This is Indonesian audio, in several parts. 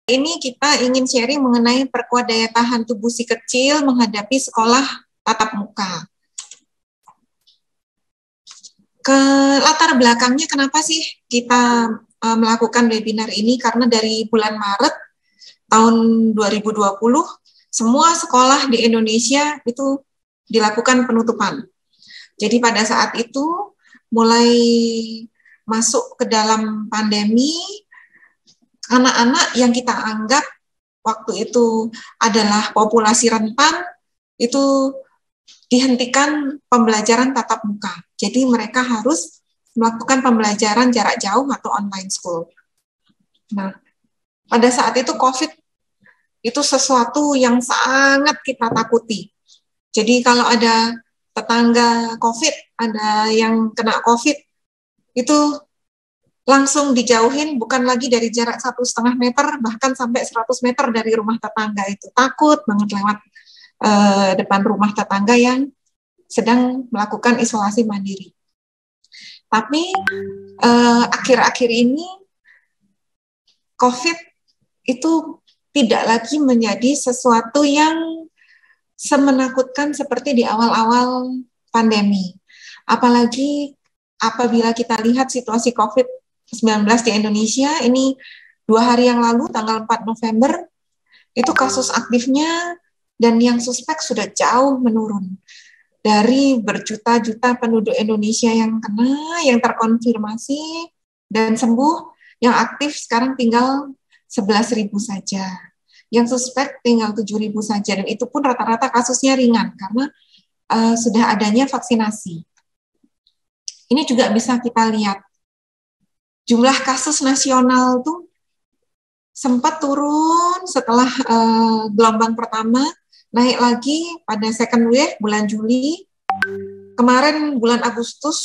Ini kita ingin sharing mengenai perkuat daya tahan tubuh si kecil menghadapi sekolah tatap muka. Ke latar belakangnya kenapa sih kita melakukan webinar ini? Karena dari bulan Maret tahun 2020, semua sekolah di Indonesia itu dilakukan penutupan. Jadi pada saat itu mulai masuk ke dalam pandemi, anak-anak yang kita anggap waktu itu adalah populasi rentan, itu dihentikan pembelajaran tatap muka. Jadi mereka harus melakukan pembelajaran jarak jauh atau online school. Nah, pada saat itu COVID itu sesuatu yang sangat kita takuti. Jadi kalau ada tetangga COVID, ada yang kena COVID, itu langsung dijauhin, bukan lagi dari jarak 1,5 meter, bahkan sampai 100 meter dari rumah tetangga itu. Takut banget lewat depan rumah tetangga yang sedang melakukan isolasi mandiri. Tapi akhir-akhir ini COVID itu tidak lagi menjadi sesuatu yang semenakutkan seperti di awal-awal pandemi. Apalagi apabila kita lihat situasi COVID-19 di Indonesia, ini 2 hari yang lalu, tanggal 4 November, itu kasus aktifnya dan yang suspek sudah jauh menurun. Dari berjuta-juta penduduk Indonesia yang kena, yang terkonfirmasi dan sembuh, yang aktif sekarang tinggal 11.000 saja. Yang suspek tinggal 7.000 saja, dan itu pun rata-rata kasusnya ringan karena sudah adanya vaksinasi. Ini juga bisa kita lihat. Jumlah kasus nasional tuh sempat turun setelah gelombang pertama, naik lagi pada second wave bulan Juli. Kemarin bulan Agustus,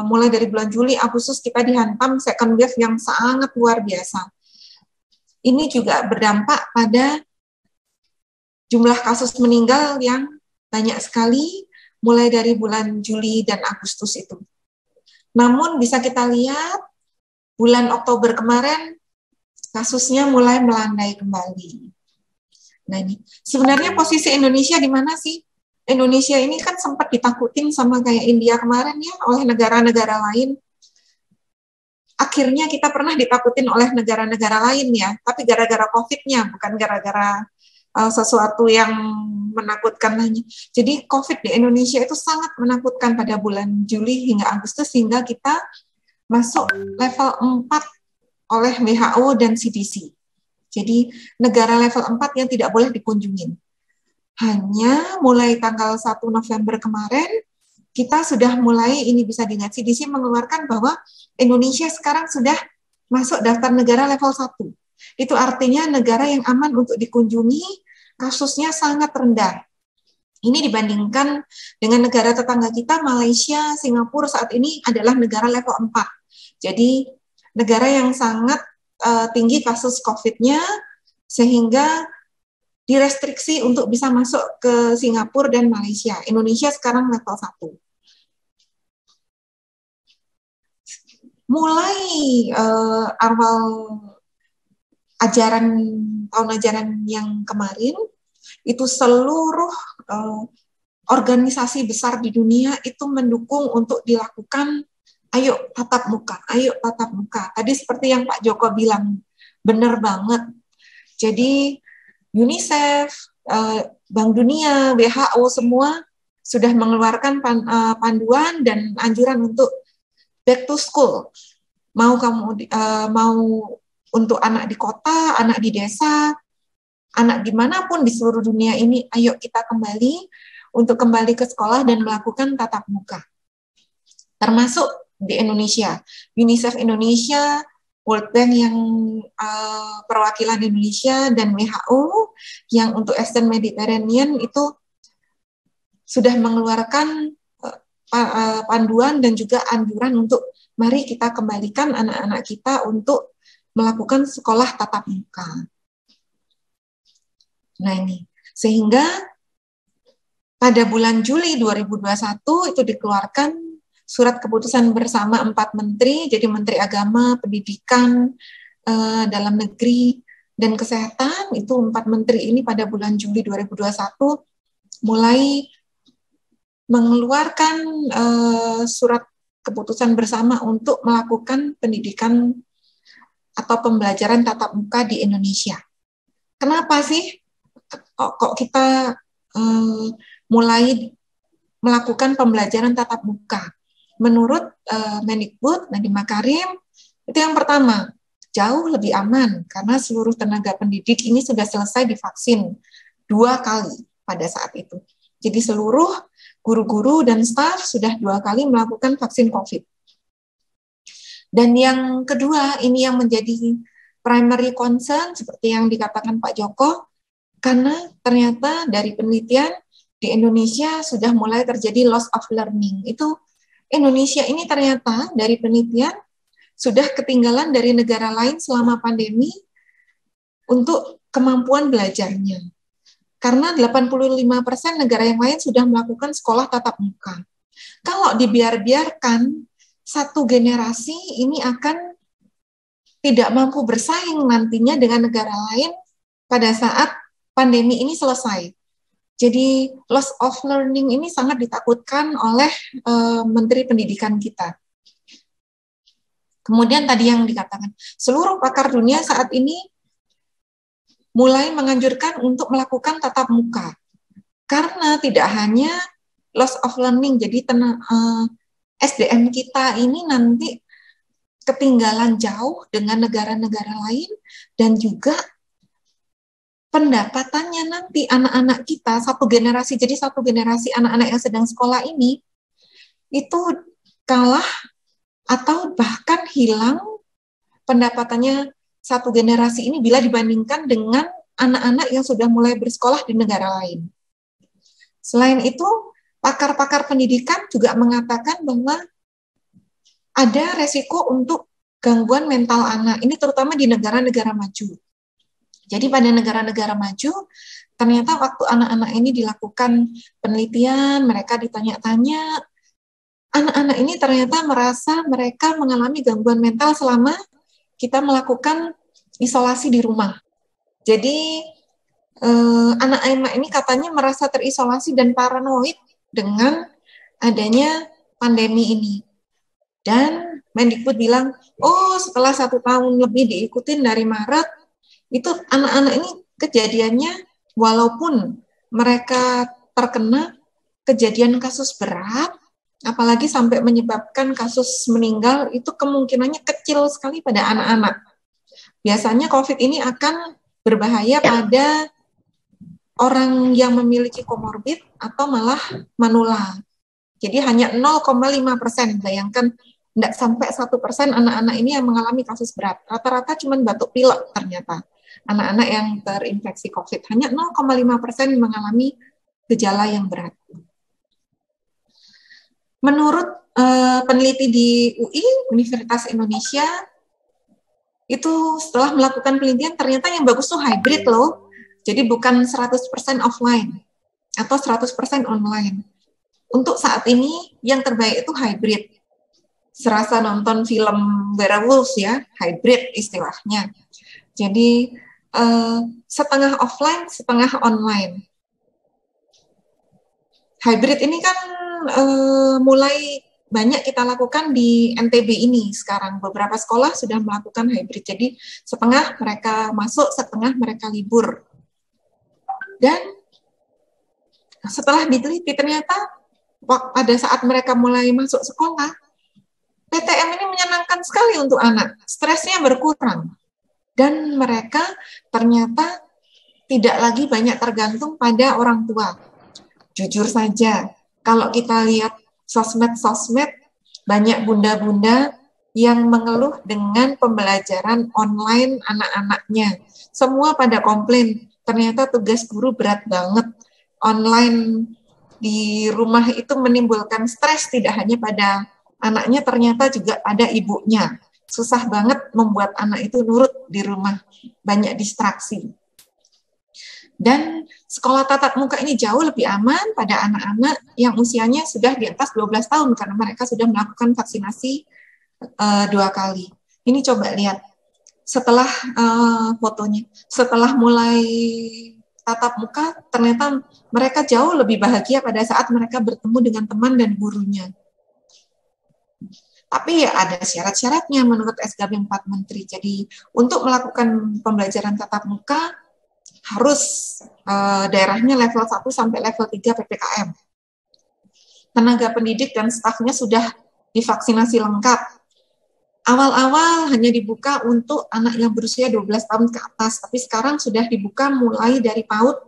mulai dari bulan Juli, Agustus kita dihantam second wave yang sangat luar biasa. Ini juga berdampak pada jumlah kasus meninggal yang banyak sekali mulai dari bulan Juli dan Agustus itu. Namun bisa kita lihat bulan Oktober kemarin kasusnya mulai melandai kembali. Nah ini sebenarnya posisi Indonesia di mana sih? Indonesia ini kan sempat ditakutin sama kayak India kemarin ya oleh negara-negara lain. Akhirnya kita pernah ditakutin oleh negara-negara lain ya, tapi gara-gara COVID-nya, bukan gara-gara sesuatu yang menakutkan hanya. Jadi COVID di Indonesia itu sangat menakutkan pada bulan Juli hingga Agustus, sehingga kita masuk level 4 oleh WHO dan CDC. Jadi negara level 4 yang tidak boleh dikunjungin. Hanya mulai tanggal 1 November kemarin, kita sudah mulai, ini bisa dilihat, CDC mengeluarkan bahwa Indonesia sekarang sudah masuk daftar negara level 1. Itu artinya negara yang aman untuk dikunjungi, kasusnya sangat rendah. Ini dibandingkan dengan negara tetangga kita, Malaysia, Singapura saat ini adalah negara level 4. Jadi negara yang sangat tinggi kasus COVID-nya, sehingga direstriksi untuk bisa masuk ke Singapura dan Malaysia. Indonesia sekarang level 1. Mulai awal tahun ajaran yang kemarin, itu seluruh organisasi besar di dunia itu mendukung untuk dilakukan ayo tatap muka, ayo tatap muka. Tadi seperti yang Pak Joko bilang, benar banget. Jadi UNICEF, Bank Dunia, WHO semua sudah mengeluarkan panduan dan anjuran untuk back to school. Mau mau untuk anak di kota, anak di desa, anak dimanapun di seluruh dunia ini, ayo kita kembali untuk kembali ke sekolah dan melakukan tatap muka. Termasuk di Indonesia, UNICEF Indonesia, World Bank yang perwakilan Indonesia, dan WHO yang untuk Eastern Mediterranean itu sudah mengeluarkan panduan dan juga anjuran untuk mari kita kembalikan anak-anak kita untuk melakukan sekolah tatap muka. Nah ini, sehingga pada bulan Juli 2021 itu dikeluarkan surat keputusan bersama 4 menteri, jadi Menteri Agama, Pendidikan, Dalam Negeri, dan Kesehatan, itu 4 menteri ini pada bulan Juli 2021 mulai mengeluarkan surat keputusan bersama untuk melakukan pendidikan atau pembelajaran tatap muka di Indonesia. Kenapa sih kok kita mulai melakukan pembelajaran tatap muka? Menurut Mendikbud Nadiem Makarim, itu yang pertama, jauh lebih aman karena seluruh tenaga pendidik ini sudah selesai divaksin 2 kali pada saat itu. Jadi seluruh guru-guru dan staf sudah 2 kali melakukan vaksin COVID. Dan yang kedua, ini yang menjadi primary concern seperti yang dikatakan Pak Joko, karena ternyata dari penelitian di Indonesia sudah mulai terjadi loss of learning. Itu Indonesia ini ternyata dari penelitian sudah ketinggalan dari negara lain selama pandemi untuk kemampuan belajarnya. Karena 85% negara yang lain sudah melakukan sekolah tatap muka. Kalau dibiarkan satu generasi ini akan tidak mampu bersaing nantinya dengan negara lain pada saat pandemi ini selesai. Jadi loss of learning ini sangat ditakutkan oleh Menteri Pendidikan kita. Kemudian tadi yang dikatakan, seluruh pakar dunia saat ini mulai menganjurkan untuk melakukan tatap muka. Karena tidak hanya loss of learning, jadi SDM kita ini nanti ketinggalan jauh dengan negara-negara lain, dan juga pendapatannya nanti anak-anak kita, satu generasi anak-anak yang sedang sekolah ini, itu kalah atau bahkan hilang pendapatannya satu generasi ini bila dibandingkan dengan anak-anak yang sudah mulai bersekolah di negara lain. Selain itu, pakar-pakar pendidikan juga mengatakan bahwa ada resiko untuk gangguan mental anak, ini terutama di negara-negara maju. Jadi pada negara-negara maju, ternyata waktu anak-anak ini dilakukan penelitian, mereka ditanya-tanya, anak-anak ini ternyata merasa mereka mengalami gangguan mental selama kita melakukan isolasi di rumah. Jadi anak-anak ini katanya merasa terisolasi dan paranoid dengan adanya pandemi ini. Dan Mendikbud bilang, setelah 1 tahun lebih diikutin dari Maret, itu anak-anak ini kejadiannya walaupun mereka terkena kejadian kasus berat, apalagi sampai menyebabkan kasus meninggal, itu kemungkinannya kecil sekali pada anak-anak. Biasanya COVID ini akan berbahaya pada orang yang memiliki komorbid atau malah manula. Jadi hanya 0,5%, bayangkan tidak sampai 1% anak-anak ini yang mengalami kasus berat. Rata-rata cuma batuk pilek ternyata. Anak-anak yang terinfeksi COVID, hanya 0,5% mengalami gejala yang berat. Menurut peneliti di UI, Universitas Indonesia, itu setelah melakukan penelitian, ternyata yang bagus tuh hybrid loh. Jadi bukan 100% offline atau 100% online. Untuk saat ini, yang terbaik itu hybrid. Serasa nonton film werewolves ya, hybrid istilahnya. Jadi setengah offline, setengah online. Hybrid ini kan mulai banyak kita lakukan di NTB ini sekarang. Beberapa sekolah sudah melakukan hybrid. Jadi setengah mereka masuk, setengah mereka libur. Dan setelah diteliti ternyata pada saat mereka mulai masuk sekolah, PTM ini menyenangkan sekali untuk anak. Stresnya berkurang. Dan mereka ternyata tidak lagi banyak tergantung pada orang tua. Jujur saja, kalau kita lihat sosmed-sosmed, banyak bunda-bunda yang mengeluh dengan pembelajaran online anak-anaknya. Semua pada komplain, ternyata tugas guru berat banget. Online di rumah itu menimbulkan stres tidak hanya pada anaknya, ternyata juga pada ibunya. Susah banget membuat anak itu nurut di rumah, banyak distraksi. Dan sekolah tatap muka ini jauh lebih aman pada anak-anak yang usianya sudah di atas 12 tahun karena mereka sudah melakukan vaksinasi 2 kali. Ini coba lihat, setelah fotonya, setelah mulai tatap muka, ternyata mereka jauh lebih bahagia pada saat mereka bertemu dengan teman dan gurunya. Tapi ya ada syarat-syaratnya menurut SKB 4 Menteri. Jadi untuk melakukan pembelajaran tatap muka harus daerahnya level 1 sampai level 3 PPKM. Tenaga pendidik dan stafnya sudah divaksinasi lengkap. Awal-awal hanya dibuka untuk anak yang berusia 12 tahun ke atas, tapi sekarang sudah dibuka mulai dari PAUD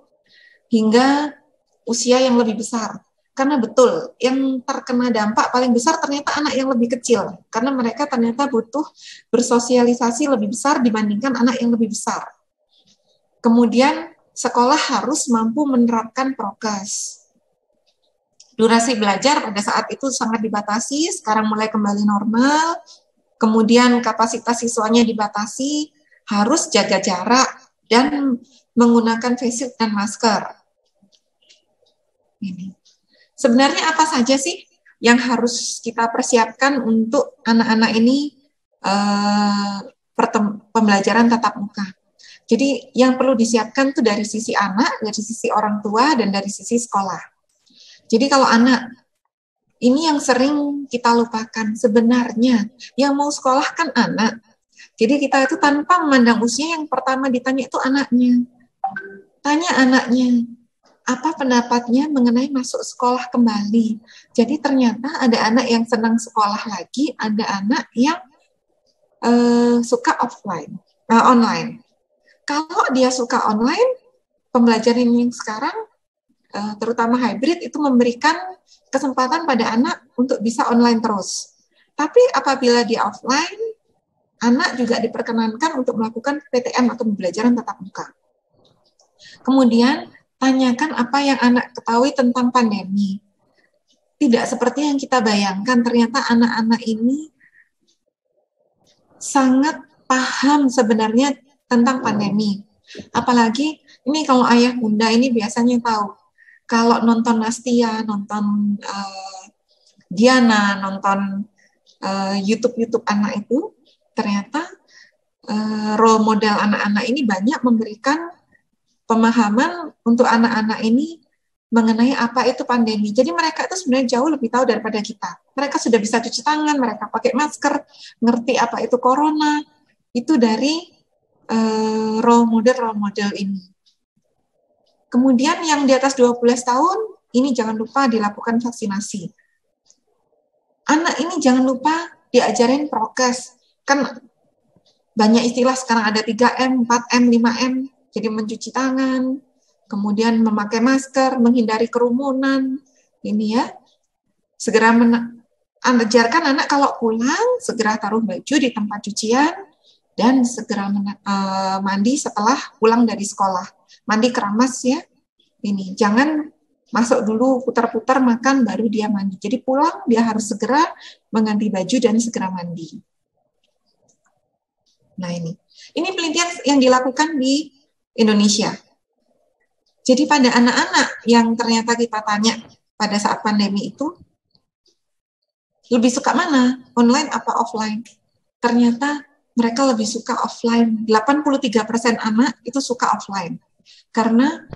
hingga usia yang lebih besar. Karena betul, yang terkena dampak paling besar ternyata anak yang lebih kecil, karena mereka ternyata butuh bersosialisasi lebih besar dibandingkan anak yang lebih besar. Kemudian, sekolah harus mampu menerapkan prokes. Durasi belajar pada saat itu sangat dibatasi, sekarang mulai kembali normal. Kemudian kapasitas siswanya dibatasi, harus jaga jarak, dan menggunakan face shield dan masker. Ini. Sebenarnya apa saja sih yang harus kita persiapkan untuk anak-anak ini pembelajaran tatap muka? Jadi yang perlu disiapkan itu dari sisi anak, dari sisi orang tua, dan dari sisi sekolah. Jadi kalau anak, ini yang sering kita lupakan sebenarnya. Yang mau sekolah kan anak. Jadi kita itu tanpa memandang usia, yang pertama ditanya itu anaknya. Tanya anaknya, apa pendapatnya mengenai masuk sekolah kembali. Jadi ternyata ada anak yang senang sekolah lagi, ada anak yang suka online. Kalau dia suka online, pembelajaran yang sekarang, terutama hybrid, itu memberikan kesempatan pada anak untuk bisa online terus. Tapi apabila dia offline, anak juga diperkenankan untuk melakukan PTM atau pembelajaran tatap muka. Kemudian, tanyakan apa yang anak ketahui tentang pandemi. Tidak seperti yang kita bayangkan, ternyata anak-anak ini sangat paham sebenarnya tentang pandemi. Apalagi, ini kalau ayah bunda ini biasanya tahu, kalau nonton Nastia, nonton Diana, nonton YouTube anak itu, ternyata role model anak-anak ini banyak memberikan pemahaman untuk anak-anak ini mengenai apa itu pandemi. Jadi mereka itu sebenarnya jauh lebih tahu daripada kita. Mereka sudah bisa cuci tangan, mereka pakai masker, ngerti apa itu corona, itu dari role model ini. Kemudian yang di atas 12 tahun, ini jangan lupa dilakukan vaksinasi. Anak ini jangan lupa diajarin prokes. Kan banyak istilah sekarang, ada 3M, 4M, 5M. Jadi mencuci tangan, kemudian memakai masker, menghindari kerumunan. Ini ya, segera ajarkan anak kalau pulang, segera taruh baju di tempat cucian, dan segera mandi setelah pulang dari sekolah. Mandi keramas ya, ini jangan masuk dulu putar-putar makan baru dia mandi. Jadi pulang dia harus segera mengganti baju dan segera mandi. Nah ini penelitian yang dilakukan di Indonesia. Jadi pada anak-anak yang ternyata kita tanya pada saat pandemi itu, lebih suka mana? Online apa offline? Ternyata mereka lebih suka offline. 83% anak itu suka offline. Karena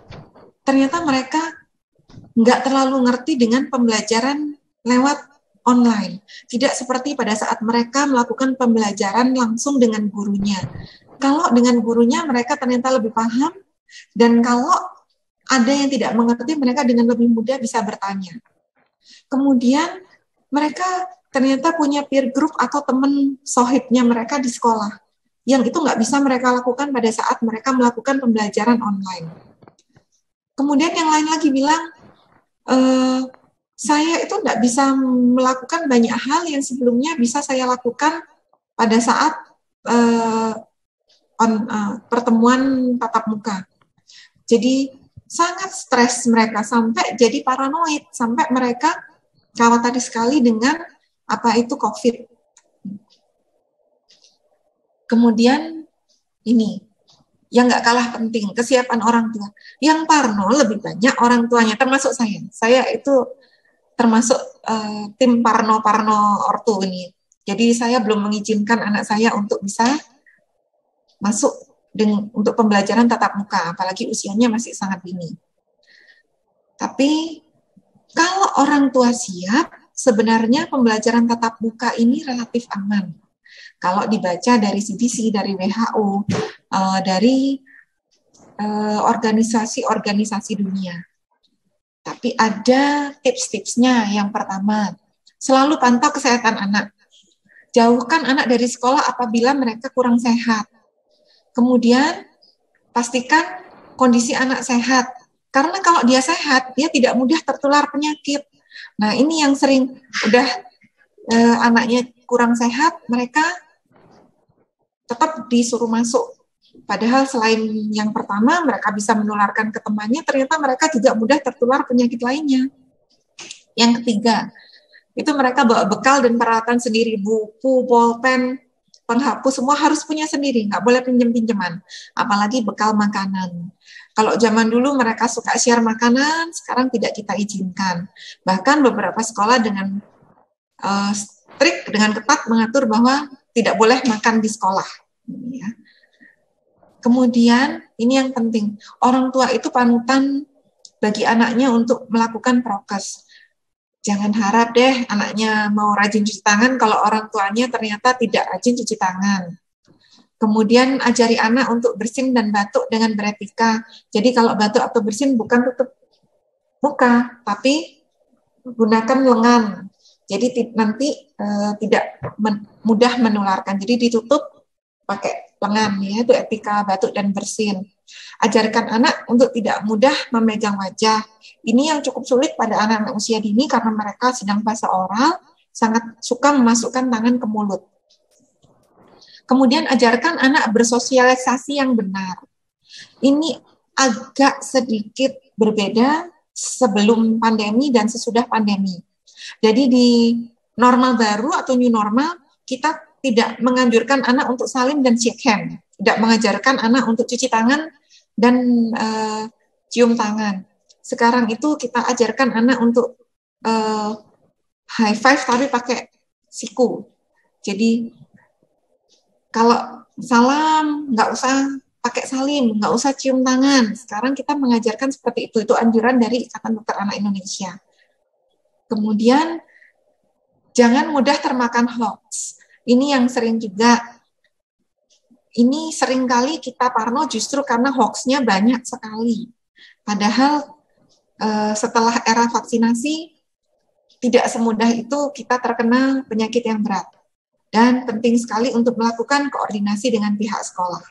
ternyata mereka nggak terlalu ngerti dengan pembelajaran lewat online. Tidak seperti pada saat mereka melakukan pembelajaran langsung dengan gurunya. Kalau dengan gurunya mereka ternyata lebih paham, dan kalau ada yang tidak mengerti, mereka dengan lebih mudah bisa bertanya. Kemudian mereka ternyata punya peer group atau teman sohibnya mereka di sekolah, yang itu nggak bisa mereka lakukan pada saat mereka melakukan pembelajaran online. Kemudian yang lain lagi bilang, saya itu nggak bisa melakukan banyak hal yang sebelumnya bisa saya lakukan pada saat pertemuan tatap muka. Jadi sangat stres mereka, sampai jadi paranoid, sampai mereka khawatir sekali dengan apa itu COVID. Kemudian ini, yang nggak kalah penting, kesiapan orang tua. Yang parno lebih banyak orang tuanya, termasuk saya. Saya itu termasuk tim parno ortu ini. Jadi saya belum mengizinkan anak saya untuk bisa masuk untuk pembelajaran tatap muka, apalagi usianya masih sangat dini. Tapi kalau orang tua siap, sebenarnya pembelajaran tatap muka ini relatif aman. Kalau dibaca dari CDC, dari WHO, dari organisasi-organisasi dunia. Tapi ada tips-tipsnya. Yang pertama, selalu pantau kesehatan anak. Jauhkan anak dari sekolah apabila mereka kurang sehat. Kemudian, pastikan kondisi anak sehat. Karena kalau dia sehat, dia tidak mudah tertular penyakit. Nah, ini yang sering udah anaknya kurang sehat, mereka tetap disuruh masuk. Padahal selain yang pertama, mereka bisa menularkan ke temannya, ternyata mereka juga mudah tertular penyakit lainnya. Yang ketiga, itu mereka bawa bekal dan peralatan sendiri, buku, pulpen, penghapus, semua harus punya sendiri, nggak boleh pinjem-pinjeman, apalagi bekal makanan. Kalau zaman dulu mereka suka share makanan, sekarang tidak kita izinkan. Bahkan beberapa sekolah dengan strict, dengan ketat mengatur bahwa tidak boleh makan di sekolah. Ya. Kemudian, ini yang penting, orang tua itu panutan bagi anaknya untuk melakukan prokes. Jangan harap deh anaknya mau rajin cuci tangan kalau orang tuanya ternyata tidak rajin cuci tangan. Kemudian ajari anak untuk bersin dan batuk dengan beretika. Jadi kalau batuk atau bersin bukan tutup muka, tapi gunakan lengan. Jadi nanti tidak mudah menularkan. Jadi ditutup pakai lengan, ya, itu etika batuk dan bersin. Ajarkan anak untuk tidak mudah memegang wajah. Ini yang cukup sulit pada anak-anak usia dini karena mereka sedang fase oral, sangat suka memasukkan tangan ke mulut. Kemudian ajarkan anak bersosialisasi yang benar. Ini agak sedikit berbeda sebelum pandemi dan sesudah pandemi. Jadi di normal baru atau new normal, kita tidak menganjurkan anak untuk salim dan shake hand. Tidak mengajarkan anak untuk cuci tangan dan cium tangan. Sekarang itu kita ajarkan anak untuk high five tapi pakai siku. Jadi kalau salam nggak usah pakai salim, nggak usah cium tangan. Sekarang kita mengajarkan seperti itu. Itu anjuran dari Ikatan Dokter Anak Indonesia. Kemudian jangan mudah termakan hoax. Ini yang sering juga. Ini seringkali kita parno justru karena hoax-nya banyak sekali. Padahal setelah era vaksinasi, tidak semudah itu kita terkena penyakit yang berat. Dan penting sekali untuk melakukan koordinasi dengan pihak sekolah.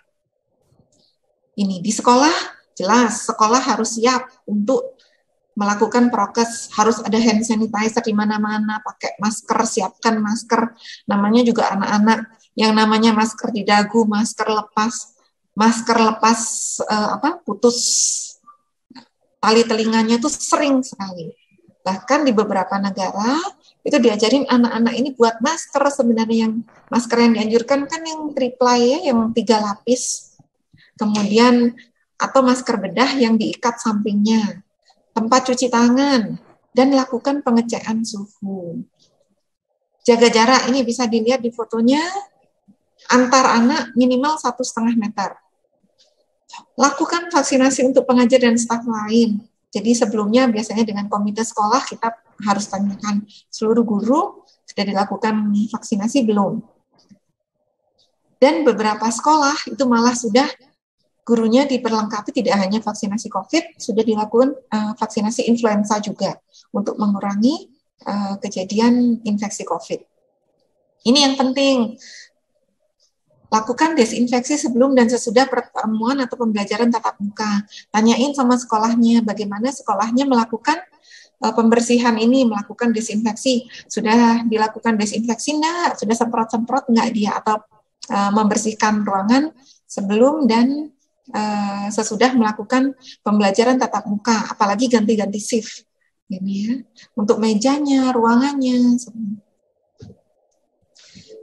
Ini di sekolah, jelas sekolah harus siap untuk melakukan prokes, harus ada hand sanitizer di mana-mana, pakai masker, siapkan masker, namanya juga anak-anak, yang namanya masker di dagu, masker lepas putus tali telinganya itu sering sekali. Bahkan di beberapa negara itu diajarin anak-anak ini buat masker, sebenarnya yang masker yang dianjurkan kan yang triple ya, yang 3 lapis. Kemudian atau masker bedah yang diikat sampingnya. Tempat cuci tangan dan lakukan pengecekan suhu. Jaga jarak, ini bisa dilihat di fotonya, antar anak minimal 1,5 meter. Lakukan vaksinasi untuk pengajar dan staf lain. Jadi sebelumnya biasanya dengan komite sekolah kita harus tanyakan seluruh guru sudah dilakukan vaksinasi belum. Dan beberapa sekolah itu malah sudah gurunya diperlengkapi tidak hanya vaksinasi COVID, sudah dilakukan vaksinasi influenza juga untuk mengurangi kejadian infeksi COVID. Ini yang penting. Lakukan desinfeksi sebelum dan sesudah pertemuan atau pembelajaran tatap muka. Tanyain sama sekolahnya bagaimana sekolahnya melakukan pembersihan ini, melakukan desinfeksi. Sudah dilakukan desinfeksi enggak? Sudah semprot-semprot enggak dia? Atau membersihkan ruangan sebelum dan sesudah melakukan pembelajaran tatap muka, apalagi ganti-ganti shift. Ini ya, untuk mejanya, ruangannya.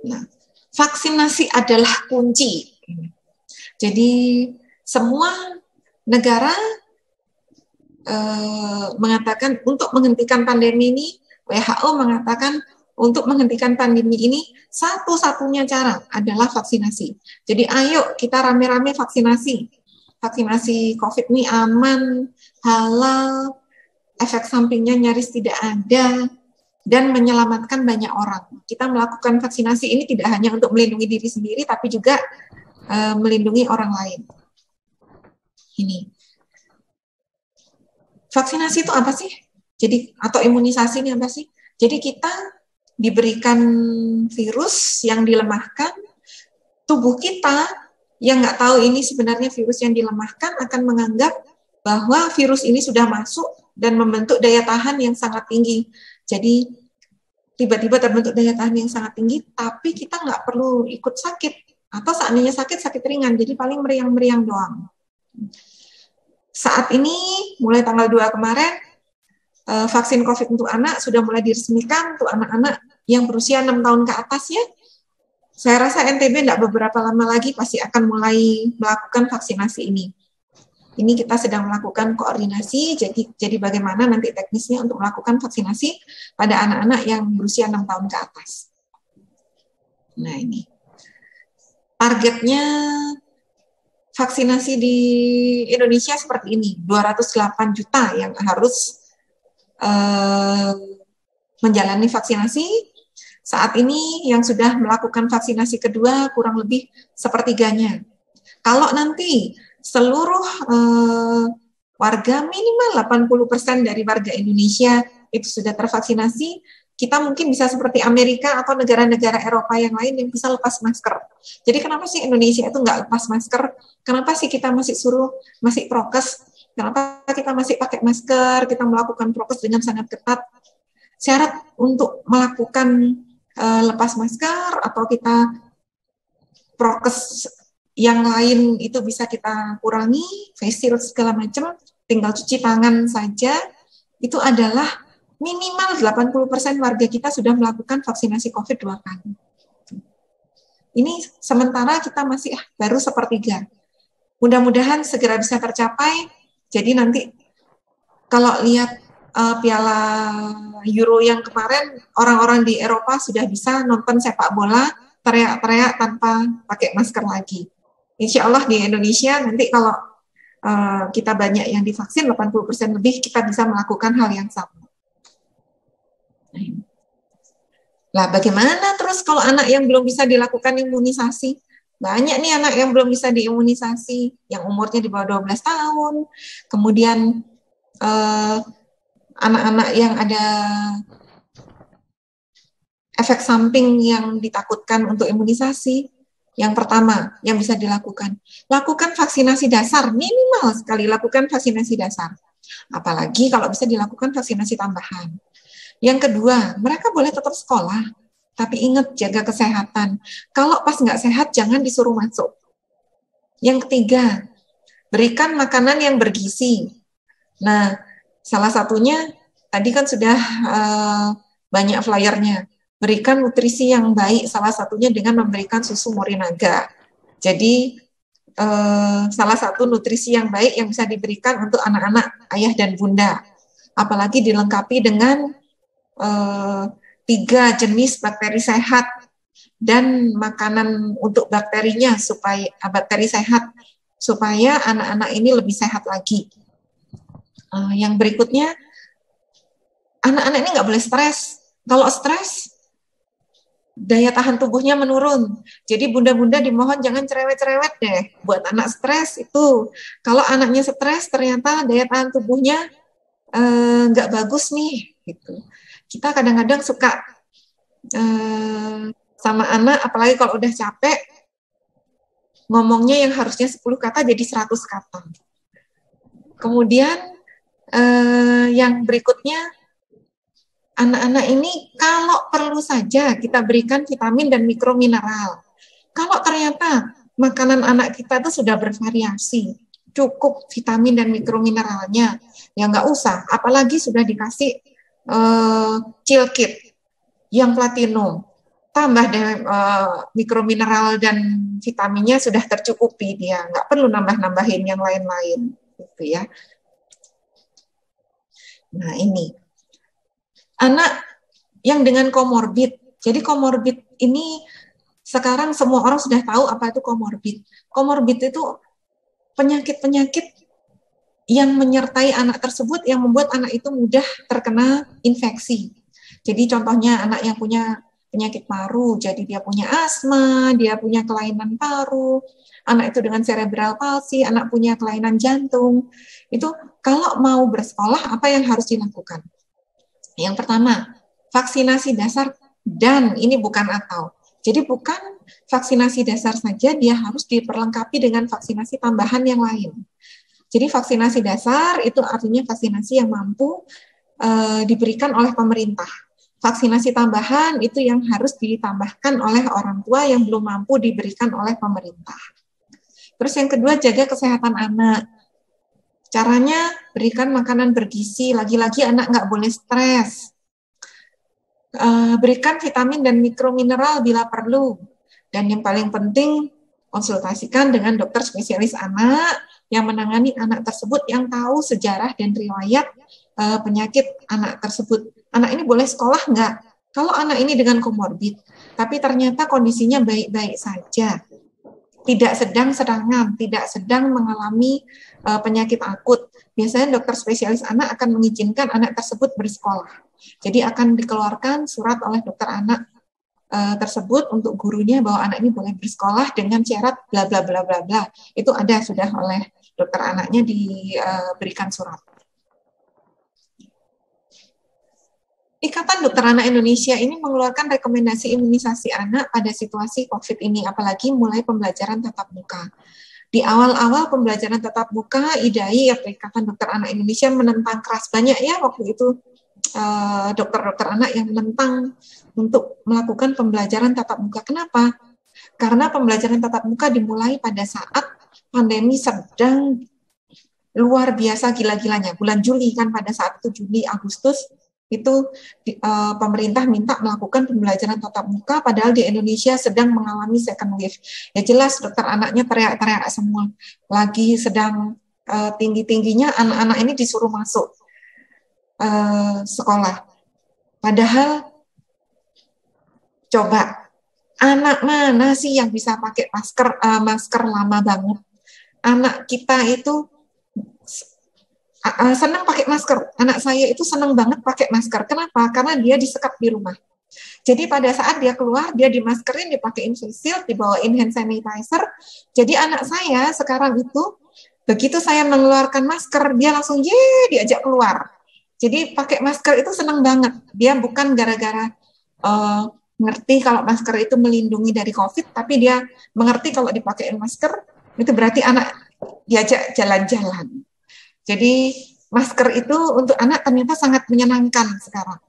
Nah, vaksinasi adalah kunci. Jadi semua negara mengatakan untuk menghentikan pandemi ini, WHO mengatakan untuk menghentikan pandemi ini satu-satunya cara adalah vaksinasi. Jadi ayo kita rame-rame vaksinasi. Vaksinasi COVID ini aman, halal, efek sampingnya nyaris tidak ada, dan menyelamatkan banyak orang. Kita melakukan vaksinasi ini tidak hanya untuk melindungi diri sendiri, tapi juga melindungi orang lain. Ini. Vaksinasi itu apa sih? Jadi, atau imunisasi ini apa sih? Jadi kita diberikan virus yang dilemahkan, tubuh kita yang nggak tahu ini sebenarnya virus yang dilemahkan akan menganggap bahwa virus ini sudah masuk dan membentuk daya tahan yang sangat tinggi. Jadi tiba-tiba terbentuk daya tahan yang sangat tinggi, tapi kita nggak perlu ikut sakit. Atau seandainya sakit ringan, jadi paling meriang-meriang doang. Saat ini, mulai tanggal 2 kemarin, vaksin COVID untuk anak sudah mulai diresmikan untuk anak-anak yang berusia 6 tahun ke atas ya. Saya rasa NTB tidak beberapa lama lagi pasti akan mulai melakukan vaksinasi ini. Ini kita sedang melakukan koordinasi, jadi bagaimana nanti teknisnya untuk melakukan vaksinasi pada anak-anak yang berusia 6 tahun ke atas. Nah ini. Targetnya vaksinasi di Indonesia seperti ini, 208 juta yang harus menjalani vaksinasi. Saat ini yang sudah melakukan vaksinasi kedua kurang lebih sepertiganya. Kalau nanti seluruh warga minimal 80% dari warga Indonesia itu sudah tervaksinasi, kita mungkin bisa seperti Amerika atau negara-negara Eropa yang lain yang bisa lepas masker. Jadi kenapa sih Indonesia itu nggak lepas masker? Kenapa sih kita masih prokes? Kenapa kita masih pakai masker? Kita melakukan prokes dengan sangat ketat. Syarat untuk melakukan lepas masker atau kita prokes yang lain itu bisa kita kurangi, face shield segala macam, tinggal cuci tangan saja, itu adalah minimal 80% warga kita sudah melakukan vaksinasi COVID 2 kali. Ini sementara kita masih baru sepertiga. Mudah-mudahan segera bisa tercapai. Jadi nanti kalau lihat Piala Euro yang kemarin, orang-orang di Eropa sudah bisa nonton sepak bola, teriak-teriak tanpa pakai masker lagi. Insya Allah di Indonesia nanti kalau kita banyak yang divaksin, 80% lebih, kita bisa melakukan hal yang sama. Lah bagaimana terus kalau anak yang belum bisa dilakukan imunisasi? Banyak nih anak yang belum bisa diimunisasi, yang umurnya di bawah 12 tahun, kemudian anak-anak yang ada efek samping yang ditakutkan untuk imunisasi. Yang pertama yang bisa dilakukan, lakukan vaksinasi dasar, minimal sekali lakukan vaksinasi dasar. Apalagi kalau bisa dilakukan vaksinasi tambahan. Yang kedua, mereka boleh tetap sekolah, tapi ingat jaga kesehatan. Kalau pas nggak sehat, jangan disuruh masuk. Yang ketiga, berikan makanan yang bergizi. Nah, salah satunya, tadi kan sudah banyak flyernya, berikan nutrisi yang baik, salah satunya dengan memberikan susu Morinaga. Jadi, salah satu nutrisi yang baik yang bisa diberikan untuk anak-anak ayah dan bunda. Apalagi dilengkapi dengan 3 jenis bakteri sehat dan makanan untuk bakterinya supaya bakteri sehat supaya anak-anak ini lebih sehat lagi. Yang berikutnya, anak-anak ini nggak boleh stres. Kalau stres, daya tahan tubuhnya menurun. Jadi bunda-bunda dimohon jangan cerewet-cerewet deh. Buat anak stres itu, kalau anaknya stres ternyata daya tahan tubuhnya nggak bagus nih, gitu. Kita kadang-kadang suka sama anak, apalagi kalau udah capek, ngomongnya yang harusnya 10 kata jadi 100 kata. Kemudian yang berikutnya, anak-anak ini kalau perlu saja kita berikan vitamin dan mikromineral. Kalau ternyata makanan anak kita itu sudah bervariasi, cukup vitamin dan mikromineralnya, ya nggak usah, apalagi sudah dikasih chill kit yang platinum, tambah mikromineral dan vitaminnya sudah tercukupi, dia nggak perlu nambah-nambahin yang lain-lain, gitu ya. Nah ini, anak yang dengan komorbid. Jadi komorbid ini sekarang semua orang sudah tahu apa itu komorbid. Komorbid itu penyakit-penyakit yang menyertai anak tersebut yang membuat anak itu mudah terkena infeksi. Jadi contohnya anak yang punya penyakit paru, jadi dia punya asma, dia punya kelainan paru, anak itu dengan cerebral palsy, anak punya kelainan jantung. Itu kalau mau bersekolah apa yang harus dilakukan? Yang pertama, vaksinasi dasar dan ini bukan atau. Jadi bukan vaksinasi dasar saja, dia harus diperlengkapi dengan vaksinasi tambahan yang lain. Jadi vaksinasi dasar itu artinya vaksinasi yang mampu diberikan oleh pemerintah. Vaksinasi tambahan itu yang harus ditambahkan oleh orang tua yang belum mampu diberikan oleh pemerintah. Terus yang kedua, jaga kesehatan anak. Caranya berikan makanan bergizi, lagi-lagi anak nggak boleh stres. Berikan vitamin dan mikromineral bila perlu. Dan yang paling penting, konsultasikan dengan dokter spesialis anak yang menangani anak tersebut yang tahu sejarah dan riwayat penyakit anak tersebut. Anak ini boleh sekolah nggak? Kalau anak ini dengan komorbid, tapi ternyata kondisinya baik-baik saja, tidak sedang-sedangan, tidak sedang mengalami penyakit akut, biasanya dokter spesialis anak akan mengizinkan anak tersebut bersekolah. Jadi akan dikeluarkan surat oleh dokter anak tersebut untuk gurunya bahwa anak ini boleh bersekolah dengan syarat bla bla bla bla bla. Itu ada sudah oleh dokter anaknya diberikan surat. Ikatan Dokter Anak Indonesia ini mengeluarkan rekomendasi imunisasi anak pada situasi COVID ini, apalagi mulai pembelajaran tatap muka. Di awal-awal pembelajaran tatap muka, IDAI atau Ikatan Dokter Anak Indonesia menentang keras, banyak ya waktu itu dokter-dokter anak yang menentang untuk melakukan pembelajaran tatap muka. Kenapa? Karena pembelajaran tatap muka dimulai pada saat pandemi sedang luar biasa gila-gilanya. Bulan Juli kan, pada saat itu Juli, Agustus, itu pemerintah minta melakukan pembelajaran tatap muka, padahal di Indonesia sedang mengalami second wave. Ya jelas dokter anaknya teriak-teriak semua. Lagi sedang tinggi-tingginya anak-anak ini disuruh masuk sekolah. Padahal coba anak mana sih yang bisa pakai masker lama banget? Anak kita itu senang pakai masker. Anak saya itu senang banget pakai masker. Kenapa? Karena dia disekap di rumah. Jadi pada saat dia keluar, dia dimaskerin, dipakein face shield, dibawain hand sanitizer. Jadi anak saya sekarang itu, begitu saya mengeluarkan masker, dia langsung diajak keluar. Jadi pakai masker itu senang banget. Dia bukan gara-gara ngerti kalau masker itu melindungi dari COVID, tapi dia mengerti kalau dipakein masker, itu berarti anak diajak jalan-jalan. Jadi masker itu untuk anak ternyata sangat menyenangkan sekarang.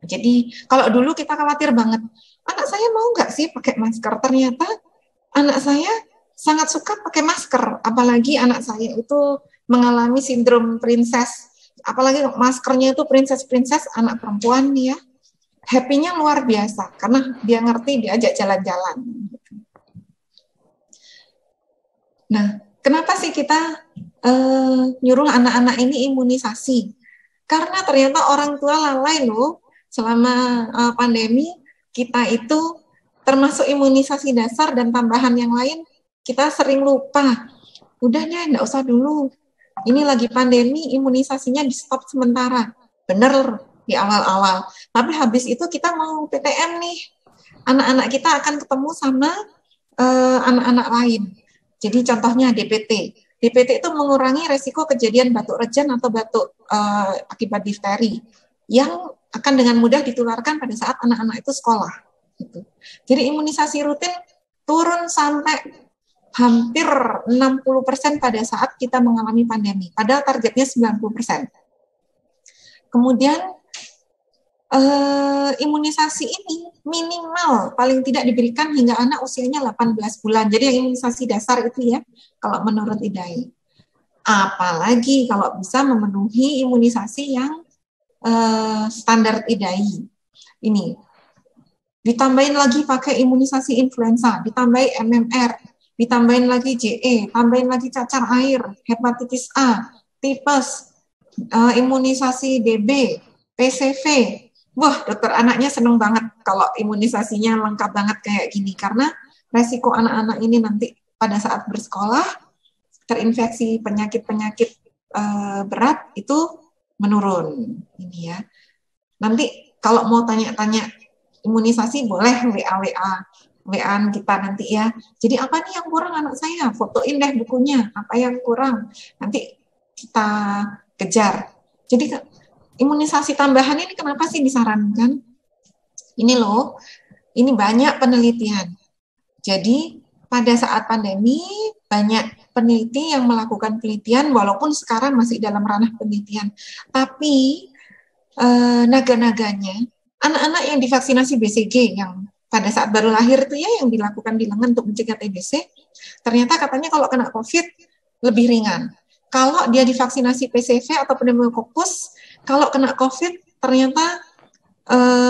Jadi kalau dulu kita khawatir banget, anak saya mau nggak sih pakai masker? Ternyata anak saya sangat suka pakai masker, apalagi anak saya itu mengalami sindrom princess, apalagi maskernya itu princess anak perempuan nih ya, happy-nya luar biasa karena dia ngerti diajak jalan-jalan. Nah, kenapa sih kita nyuruh anak-anak ini imunisasi? Karena ternyata orang tua lalai loh, selama pandemi kita itu termasuk imunisasi dasar dan tambahan yang lain, kita sering lupa. Udah deh, enggak usah dulu. Ini lagi pandemi, imunisasinya di stop sementara. Bener di awal-awal. Tapi habis itu kita mau PTM nih. Anak-anak kita akan ketemu sama anak-anak lain. Jadi contohnya DPT. DPT itu mengurangi resiko kejadian batuk rejan atau batuk akibat difteri yang akan dengan mudah ditularkan pada saat anak-anak itu sekolah. Gitu. Jadi imunisasi rutin turun sampai hampir 60% pada saat kita mengalami pandemi. Padahal targetnya 90%. Kemudian imunisasi ini minimal paling tidak diberikan hingga anak usianya 18 bulan. Jadi yang imunisasi dasar itu ya, kalau menurut IDAI. Apalagi kalau bisa memenuhi imunisasi yang standar IDAI. Ini. Ditambahin lagi pakai imunisasi influenza, ditambahin MMR, ditambahin lagi JE, tambahin lagi cacar air, hepatitis A, tipes, imunisasi DB, PCV, Wah, dokter anaknya seneng banget kalau imunisasinya lengkap banget kayak gini, karena resiko anak-anak ini nanti pada saat bersekolah terinfeksi penyakit-penyakit berat itu menurun. Ini ya. Nanti kalau mau tanya-tanya imunisasi boleh WA kita nanti ya. Jadi apa nih yang kurang anak saya? Fotoin deh bukunya, apa yang kurang. Nanti kita kejar. Jadi imunisasi tambahan ini kenapa sih disarankan? Ini loh, ini banyak penelitian. Jadi pada saat pandemi banyak peneliti yang melakukan penelitian walaupun sekarang masih dalam ranah penelitian. Tapi naga-naganya, anak-anak yang divaksinasi BCG yang pada saat baru lahir itu ya yang dilakukan di lengan untuk mencegah TBC, ternyata katanya kalau kena COVID lebih ringan. Kalau dia divaksinasi PCV atau pneumokokus, kalau kena COVID ternyata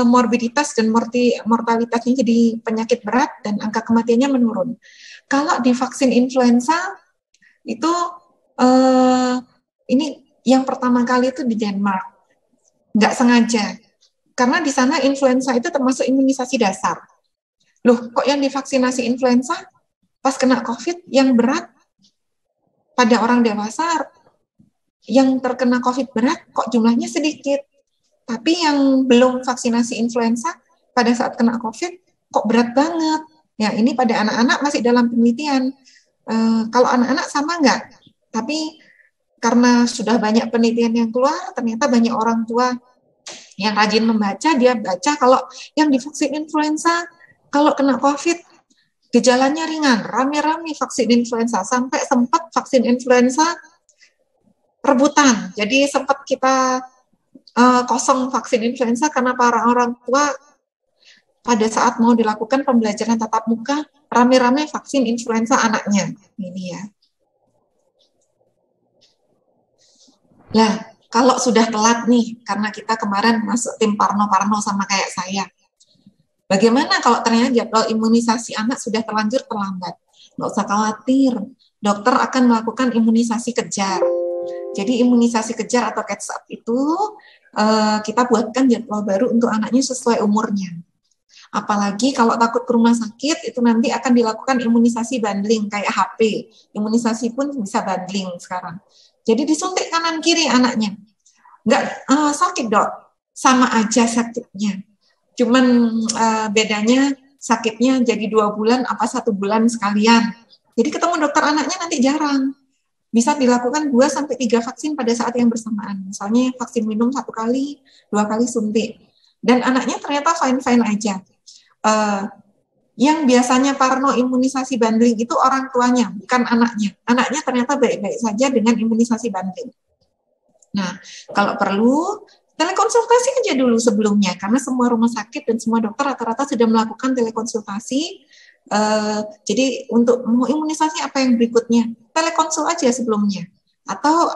morbiditas dan mortalitasnya jadi penyakit berat dan angka kematiannya menurun. Kalau divaksin influenza itu ini yang pertama kali itu di Denmark, nggak sengaja. Karena di sana influenza itu termasuk imunisasi dasar. Loh, kok yang divaksinasi influenza pas kena COVID yang berat pada orang dewasa yang terkena COVID berat kok jumlahnya sedikit. Tapi yang belum vaksinasi influenza pada saat kena COVID kok berat banget. Ya, ini pada anak-anak masih dalam penelitian. Kalau anak-anak sama nggak? Tapi karena sudah banyak penelitian yang keluar, ternyata banyak orang tua yang rajin membaca, dia baca kalau yang divaksin influenza, kalau kena COVID, gejalanya ringan, rame-rame vaksin influenza, sampai sempat vaksin influenza rebutan. Jadi sempat kita kosong vaksin influenza karena para orang tua pada saat mau dilakukan pembelajaran tatap muka, rame-rame vaksin influenza anaknya. Ini ya. Lah, kalau sudah telat nih, karena kita kemarin masuk tim Parno-Parno sama kayak saya, bagaimana kalau ternyata jadwal imunisasi anak sudah terlanjur terlambat? Nggak usah khawatir, dokter akan melakukan imunisasi kejar. Jadi imunisasi kejar atau catch up itu kita buatkan jadwal baru untuk anaknya sesuai umurnya. Apalagi kalau takut ke rumah sakit, itu nanti akan dilakukan imunisasi bundling kayak HP. Imunisasi pun bisa bundling sekarang. Jadi disuntik kanan kiri anaknya. Nggak sakit dok, sama aja sakitnya. Cuman bedanya sakitnya jadi 2 bulan apa 1 bulan sekalian. Jadi ketemu dokter anaknya nanti jarang. Bisa dilakukan 2-3 vaksin pada saat yang bersamaan. Misalnya vaksin minum 1 kali, 2 kali suntik. Dan anaknya ternyata fine-fine aja. Yang biasanya parno imunisasi bundling itu orang tuanya, bukan anaknya. Anaknya ternyata baik-baik saja dengan imunisasi bundling. Nah, kalau perlu, telekonsultasi aja dulu sebelumnya, karena semua rumah sakit dan semua dokter rata-rata sudah melakukan telekonsultasi. Jadi untuk mau imunisasi apa yang berikutnya, telekonsul aja sebelumnya. Atau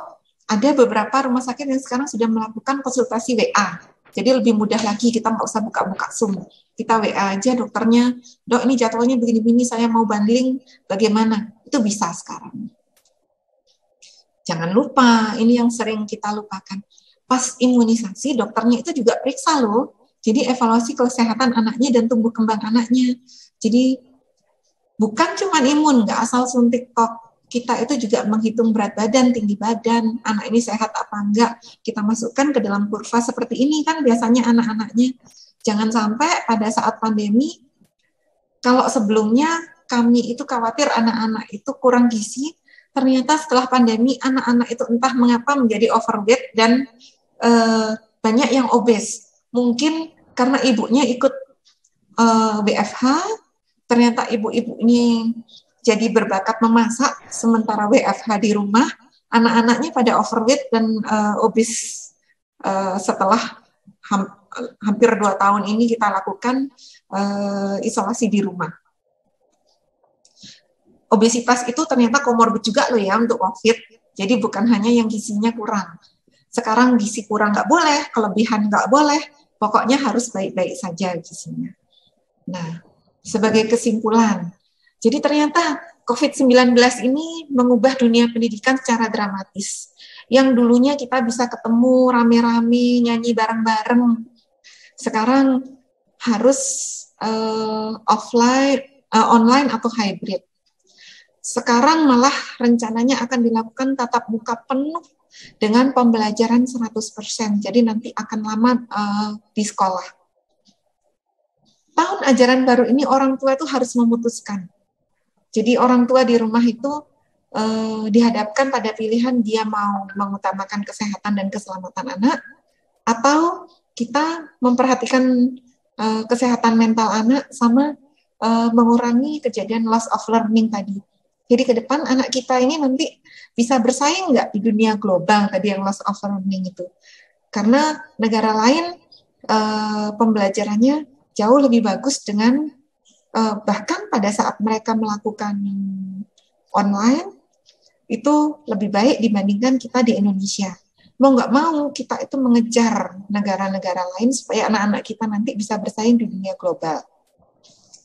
ada beberapa rumah sakit yang sekarang sudah melakukan konsultasi WA. Jadi lebih mudah lagi, kita nggak usah buka-buka Zoom. Kita WA aja dokternya, dok ini jadwalnya begini-begini, saya mau bundling, bagaimana? Itu bisa sekarang. Jangan lupa, ini yang sering kita lupakan. Pas imunisasi, dokternya itu juga periksa loh. Jadi evaluasi kesehatan anaknya dan tumbuh kembang anaknya. Jadi bukan cuma imun, nggak asal suntik tok. Kita itu juga menghitung berat badan, tinggi badan, anak ini sehat apa enggak, kita masukkan ke dalam kurva seperti ini kan biasanya anak-anaknya. Jangan sampai pada saat pandemi, kalau sebelumnya kami itu khawatir anak-anak itu kurang gizi, ternyata setelah pandemi anak-anak itu entah mengapa menjadi overweight dan banyak yang obes. Mungkin karena ibunya ikut WFH, ternyata ibu-ibu ini jadi berbakat memasak, sementara WFH di rumah, anak-anaknya pada overweight dan obes setelah hampir 2 tahun ini kita lakukan isolasi di rumah. Obesitas itu ternyata komorbid juga loh ya untuk COVID, jadi bukan hanya yang gizinya kurang. Sekarang gizi kurang nggak boleh, kelebihan nggak boleh, pokoknya harus baik-baik saja gizinya. Nah, sebagai kesimpulan, jadi ternyata COVID-19 ini mengubah dunia pendidikan secara dramatis. Yang dulunya kita bisa ketemu rame-rame, nyanyi bareng-bareng. sekarang harus online atau hybrid. Sekarang malah rencananya akan dilakukan tatap muka penuh dengan pembelajaran 100%. Jadi nanti akan lama di sekolah. Tahun ajaran baru ini orang tua itu harus memutuskan. Jadi orang tua di rumah itu dihadapkan pada pilihan dia mau mengutamakan kesehatan dan keselamatan anak, atau kita memperhatikan kesehatan mental anak sama mengurangi kejadian loss of learning tadi. Jadi ke depan anak kita ini nanti bisa bersaing nggak di dunia global tadi yang loss of learning itu. Karena negara lain pembelajarannya jauh lebih bagus dengan bahkan pada saat mereka melakukan online itu lebih baik dibandingkan kita di Indonesia. Mau nggak mau kita itu mengejar negara-negara lain supaya anak-anak kita nanti bisa bersaing di dunia global.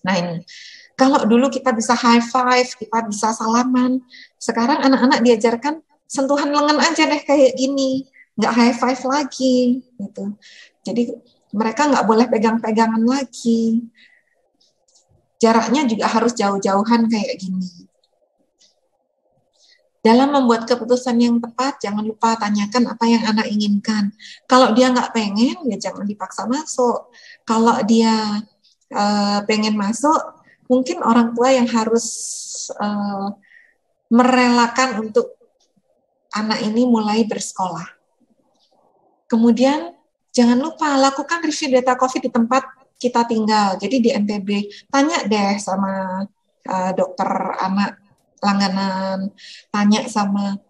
Nah ini, kalau dulu kita bisa high five, kita bisa salaman, sekarang anak-anak diajarkan sentuhan lengan aja deh kayak gini, nggak high five lagi, gitu. Jadi mereka nggak boleh pegang-pegangan lagi. Jaraknya juga harus jauh-jauhan kayak gini. Dalam membuat keputusan yang tepat, jangan lupa tanyakan apa yang anak inginkan. Kalau dia nggak pengen, ya jangan dipaksa masuk. Kalau dia pengen masuk, mungkin orang tua yang harus merelakan untuk anak ini mulai bersekolah. Kemudian, jangan lupa lakukan review data COVID di tempat kita tinggal. Jadi di NTB, tanya deh sama dokter anak langganan, tanya sama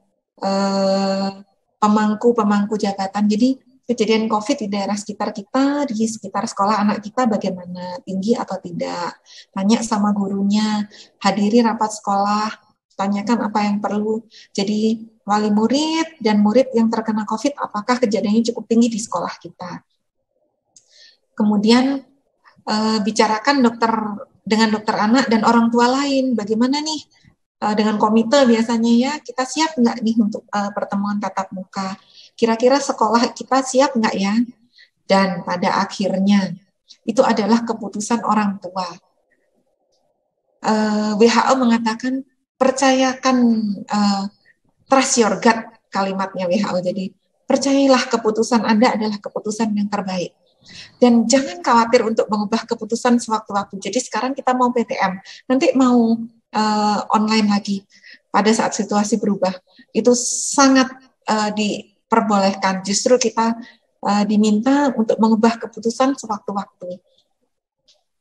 pemangku jabatan. Jadi kejadian COVID di daerah sekitar kita, di sekitar sekolah anak kita bagaimana, tinggi atau tidak. Tanya sama gurunya, hadiri rapat sekolah, tanyakan apa yang perlu. Jadi wali murid dan murid yang terkena COVID, apakah kejadiannya cukup tinggi di sekolah kita. Kemudian bicarakan dengan dokter anak dan orang tua lain, bagaimana nih dengan komite biasanya ya, kita siap nggak nih untuk pertemuan tatap muka? Kira-kira sekolah kita siap nggak ya? Dan pada akhirnya, itu adalah keputusan orang tua. WHO mengatakan, percayakan, trust your gut, kalimatnya WHO. Jadi, percayalah keputusan Anda adalah keputusan yang terbaik. Dan jangan khawatir untuk mengubah keputusan sewaktu-waktu. Jadi sekarang kita mau PTM, nanti mau online lagi pada saat situasi berubah, itu sangat diperbolehkan. Justru kita diminta untuk mengubah keputusan sewaktu-waktu.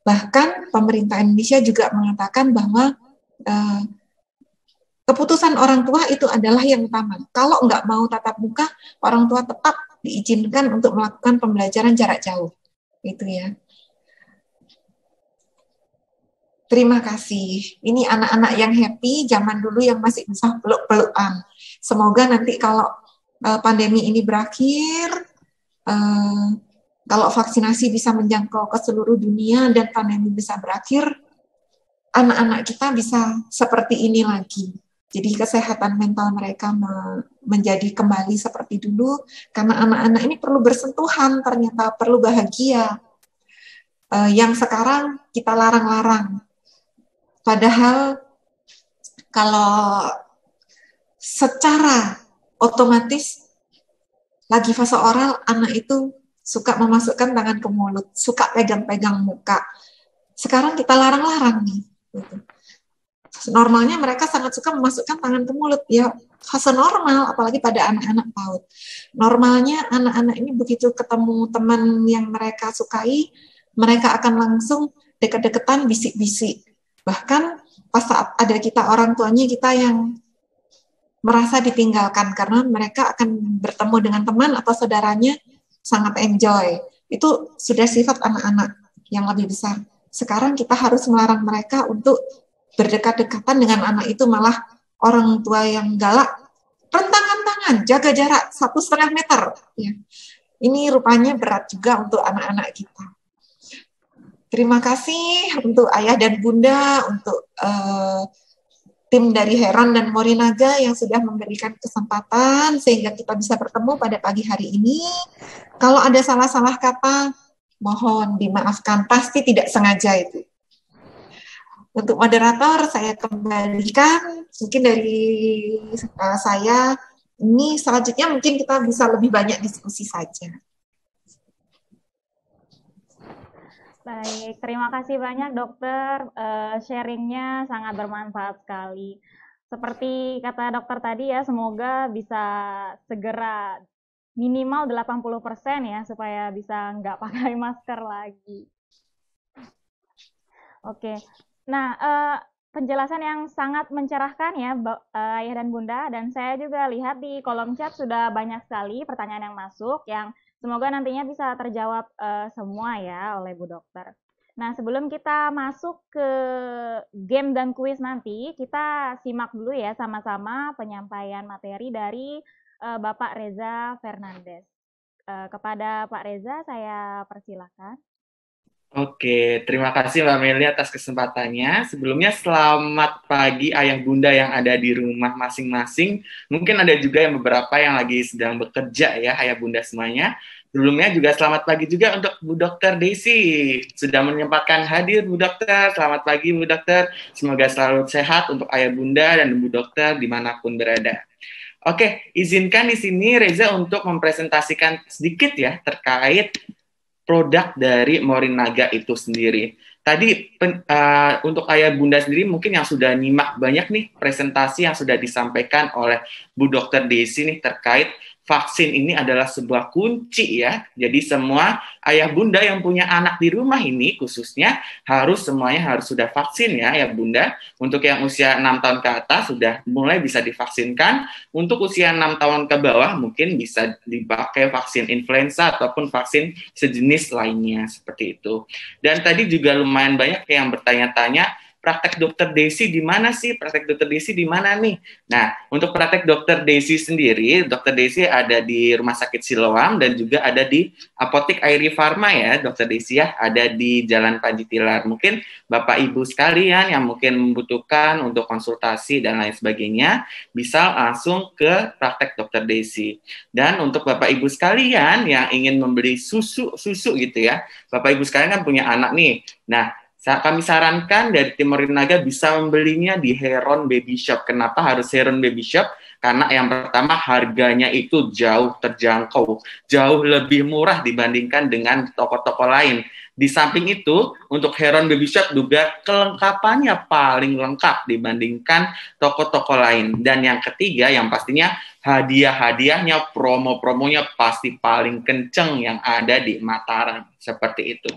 Bahkan pemerintah Indonesia juga mengatakan bahwa keputusan orang tua itu adalah yang utama. Kalau nggak mau tatap muka, orang tua tetap diizinkan untuk melakukan pembelajaran jarak jauh. Itu ya. Terima kasih. Ini anak-anak yang happy, zaman dulu yang masih bisa peluk-pelukan. Semoga nanti kalau pandemi ini berakhir, kalau vaksinasi bisa menjangkau ke seluruh dunia dan pandemi bisa berakhir, anak-anak kita bisa seperti ini lagi. Jadi kesehatan mental mereka menjadi kembali seperti dulu, karena anak-anak ini perlu bersentuhan, ternyata perlu bahagia. Yang sekarang kita larang-larang. Padahal kalau secara otomatis lagi fase oral, anak itu suka memasukkan tangan ke mulut, suka pegang-pegang muka. Sekarang kita larang-larang nih. Gitu. Normalnya mereka sangat suka memasukkan tangan ke mulut, ya fase normal, apalagi pada anak-anak PAUD. Normalnya anak-anak ini begitu ketemu teman yang mereka sukai, mereka akan langsung deket-deketan, bisik-bisik. Bahkan pas saat ada kita orang tuanya kita yang merasa ditinggalkan karena mereka akan bertemu dengan teman atau saudaranya sangat enjoy. Itu sudah sifat anak-anak yang lebih besar. Sekarang kita harus melarang mereka untuk berdekat-dekatan dengan anak itu, malah orang tua yang galak, rentangan tangan, jaga jarak 1,5 meter. Ya. Ini rupanya berat juga untuk anak-anak kita. Terima kasih untuk ayah dan bunda, untuk tim dari Heron dan Morinaga yang sudah memberikan kesempatan sehingga kita bisa bertemu pada pagi hari ini. Kalau ada salah-salah kata, Mohon dimaafkan, pasti tidak sengaja itu. Untuk moderator, saya kembalikan. Mungkin dari saya, ini selanjutnya mungkin kita bisa lebih banyak diskusi saja. Baik, terima kasih banyak dokter. Sharingnya sangat bermanfaat sekali. Seperti kata dokter tadi ya, semoga bisa segera minimal 80% ya, supaya bisa nggak pakai masker lagi. Oke, nah penjelasan yang sangat mencerahkan ya Ayah dan Bunda, dan saya juga lihat di kolom chat sudah banyak sekali pertanyaan yang masuk, yang semoga nantinya bisa terjawab semua ya oleh Bu Dokter. Nah, sebelum kita masuk ke game dan kuis nanti, kita simak dulu ya sama-sama penyampaian materi dari Bapak Reza Fernandes. Kepada Pak Reza, saya persilakan. Oke, terima kasih Mbak Meli atas kesempatannya. Sebelumnya selamat pagi ayah bunda yang ada di rumah masing-masing. Mungkin ada juga yang beberapa yang lagi sedang bekerja ya ayah bunda semuanya. Sebelumnya juga selamat pagi juga untuk Bu Dokter Desi. Sudah menyempatkan hadir Bu Dokter. Selamat pagi Bu Dokter. Semoga selalu sehat untuk ayah bunda dan Bu Dokter dimanapun berada. Oke, izinkan di sini Reza untuk mempresentasikan sedikit ya terkait produk dari Morinaga itu sendiri. Tadi untuk ayah bunda sendiri mungkin yang sudah nyimak banyak nih presentasi yang sudah disampaikan oleh Bu Dokter Desi nih terkait vaksin ini adalah sebuah kunci ya. Jadi semua ayah bunda yang punya anak di rumah ini khususnya semuanya harus sudah vaksin ya bunda. Untuk yang usia 6 tahun ke atas sudah mulai bisa divaksinkan. Untuk usia 6 tahun ke bawah mungkin bisa dipakai vaksin influenza ataupun vaksin sejenis lainnya seperti itu. Dan tadi juga lumayan banyak yang bertanya-tanya, praktek dokter Desi di mana sih? Praktek dokter Desi di mana nih? Nah, untuk praktek dokter Desi sendiri, dokter Desi ada di Rumah Sakit Siloam dan juga ada di Apotek Airi Pharma ya, dokter Desi ya, ada di Jalan Panji Tilar. Mungkin Bapak Ibu sekalian yang mungkin membutuhkan untuk konsultasi dan lain sebagainya, bisa langsung ke praktek dokter Desi. Dan untuk Bapak Ibu sekalian yang ingin membeli susu gitu ya, Bapak Ibu sekalian kan punya anak nih. Nah, kami sarankan dari tim Morinaga bisa membelinya di Heron Baby Shop. Kenapa harus Heron Baby Shop? Karena yang pertama harganya itu jauh terjangkau, jauh lebih murah dibandingkan dengan toko-toko lain. Di samping itu, untuk Heron Baby Shop juga kelengkapannya paling lengkap dibandingkan toko-toko lain. Dan yang ketiga, yang pastinya hadiah-hadiahnya, promo-promonya pasti paling kenceng yang ada di Mataram. Seperti itu.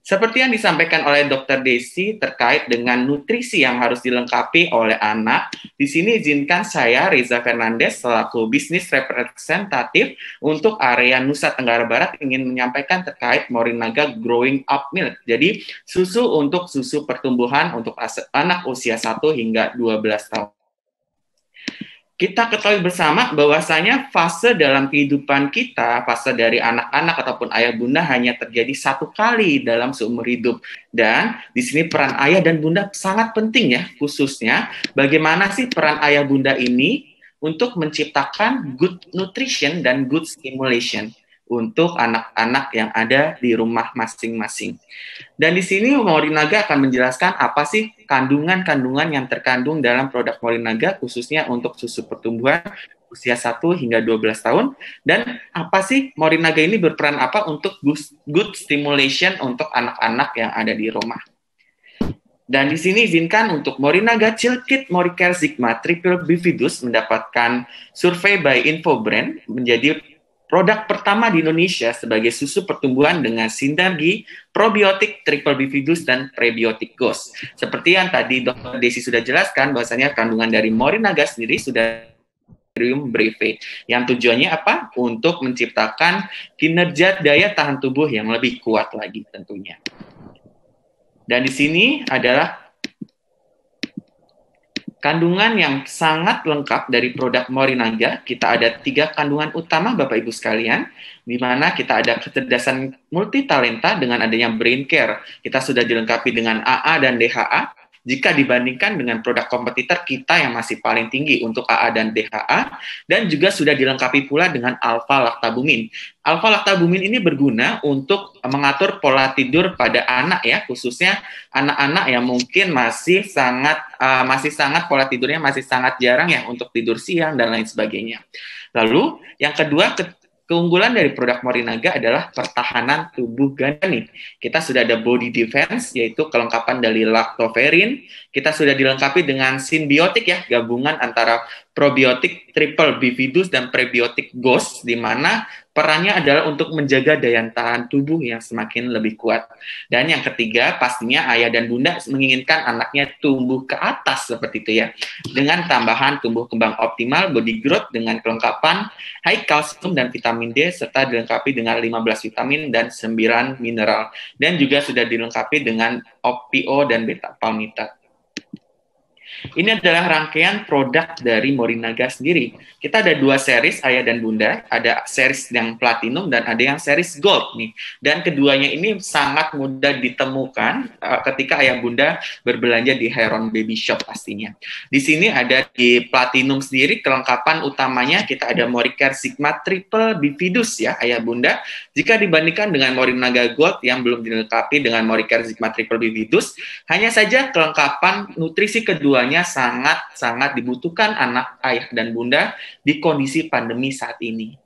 Seperti yang disampaikan oleh Dr. Desi terkait dengan nutrisi yang harus dilengkapi oleh anak, di sini izinkan saya, Reza Fernandes, selaku bisnis representatif untuk area Nusa Tenggara Barat ingin menyampaikan terkait Morinaga Growing Up Milk. Jadi, susu untuk susu pertumbuhan untuk anak usia 1 hingga 12 tahun. Kita ketahui bersama bahwasanya fase dalam kehidupan kita, fase dari anak-anak ataupun ayah bunda hanya terjadi 1 kali dalam seumur hidup. Dan di sini peran ayah dan bunda sangat penting ya, khususnya bagaimana sih peran ayah bunda ini untuk menciptakan good nutrition dan good stimulation untuk anak-anak yang ada di rumah masing-masing. Dan di sini Morinaga akan menjelaskan apa sih kandungan-kandungan yang terkandung dalam produk Morinaga khususnya untuk susu pertumbuhan usia 1 hingga 12 tahun dan apa sih Morinaga ini berperan apa untuk good stimulation untuk anak-anak yang ada di rumah. Dan di sini izinkan untuk Morinaga Chilkit Moricare Sigma Triple Bifidus mendapatkan survei by Infobrand menjadi produk pertama di Indonesia sebagai susu pertumbuhan dengan sinergi probiotik triple bifidus dan prebiotik GOS. Seperti yang tadi Dr. Desi sudah jelaskan, bahwasanya kandungan dari Morinaga sendiri sudah breve. Yang tujuannya apa? Untuk menciptakan kinerja daya tahan tubuh yang lebih kuat lagi tentunya. Dan di sini adalah kandungan yang sangat lengkap dari produk Morinaga. Kita ada 3 kandungan utama Bapak Ibu sekalian, di mana kita ada kecerdasan multitalenta dengan adanya brain care. Kita sudah dilengkapi dengan AA dan DHA, jika dibandingkan dengan produk kompetitor kita yang masih paling tinggi untuk AA dan DHA, dan juga sudah dilengkapi pula dengan alfa-laktabumin. Alfa-laktabumin ini berguna untuk mengatur pola tidur pada anak ya, khususnya anak-anak yang mungkin masih sangat pola tidurnya masih sangat jarang ya untuk tidur siang dan lain sebagainya. Lalu yang kedua, keunggulan dari produk Morinaga adalah pertahanan tubuh ganda nih. Kita sudah ada body defense, yaitu kelengkapan dari lactoferrin. Kita sudah dilengkapi dengan simbiotik ya, gabungan antara probiotik triple bifidus dan prebiotik GOS, di mana perannya adalah untuk menjaga daya tahan tubuh yang semakin lebih kuat. Dan yang ketiga, pastinya ayah dan bunda menginginkan anaknya tumbuh ke atas seperti itu ya. Dengan tambahan tumbuh kembang optimal, body growth dengan kelengkapan high calcium dan vitamin D, serta dilengkapi dengan 15 vitamin dan 9 mineral. Dan juga sudah dilengkapi dengan OPO dan beta palmitat. Ini adalah rangkaian produk dari Morinaga sendiri. Kita ada 2 series ayah dan bunda, ada series yang platinum dan ada yang series gold nih. Dan keduanya ini sangat mudah ditemukan ketika ayah bunda berbelanja di Heron Baby Shop pastinya. Di sini ada di platinum sendiri kelengkapan utamanya kita ada Moricare Sigma Triple Bifidus ya ayah bunda. Jika dibandingkan dengan Morinaga Gold yang belum dilengkapi dengan Moricare Sigma Triple Bifidus, hanya saja kelengkapan nutrisi keduanya sangat dibutuhkan anak, ayah, dan bunda di kondisi pandemi saat ini.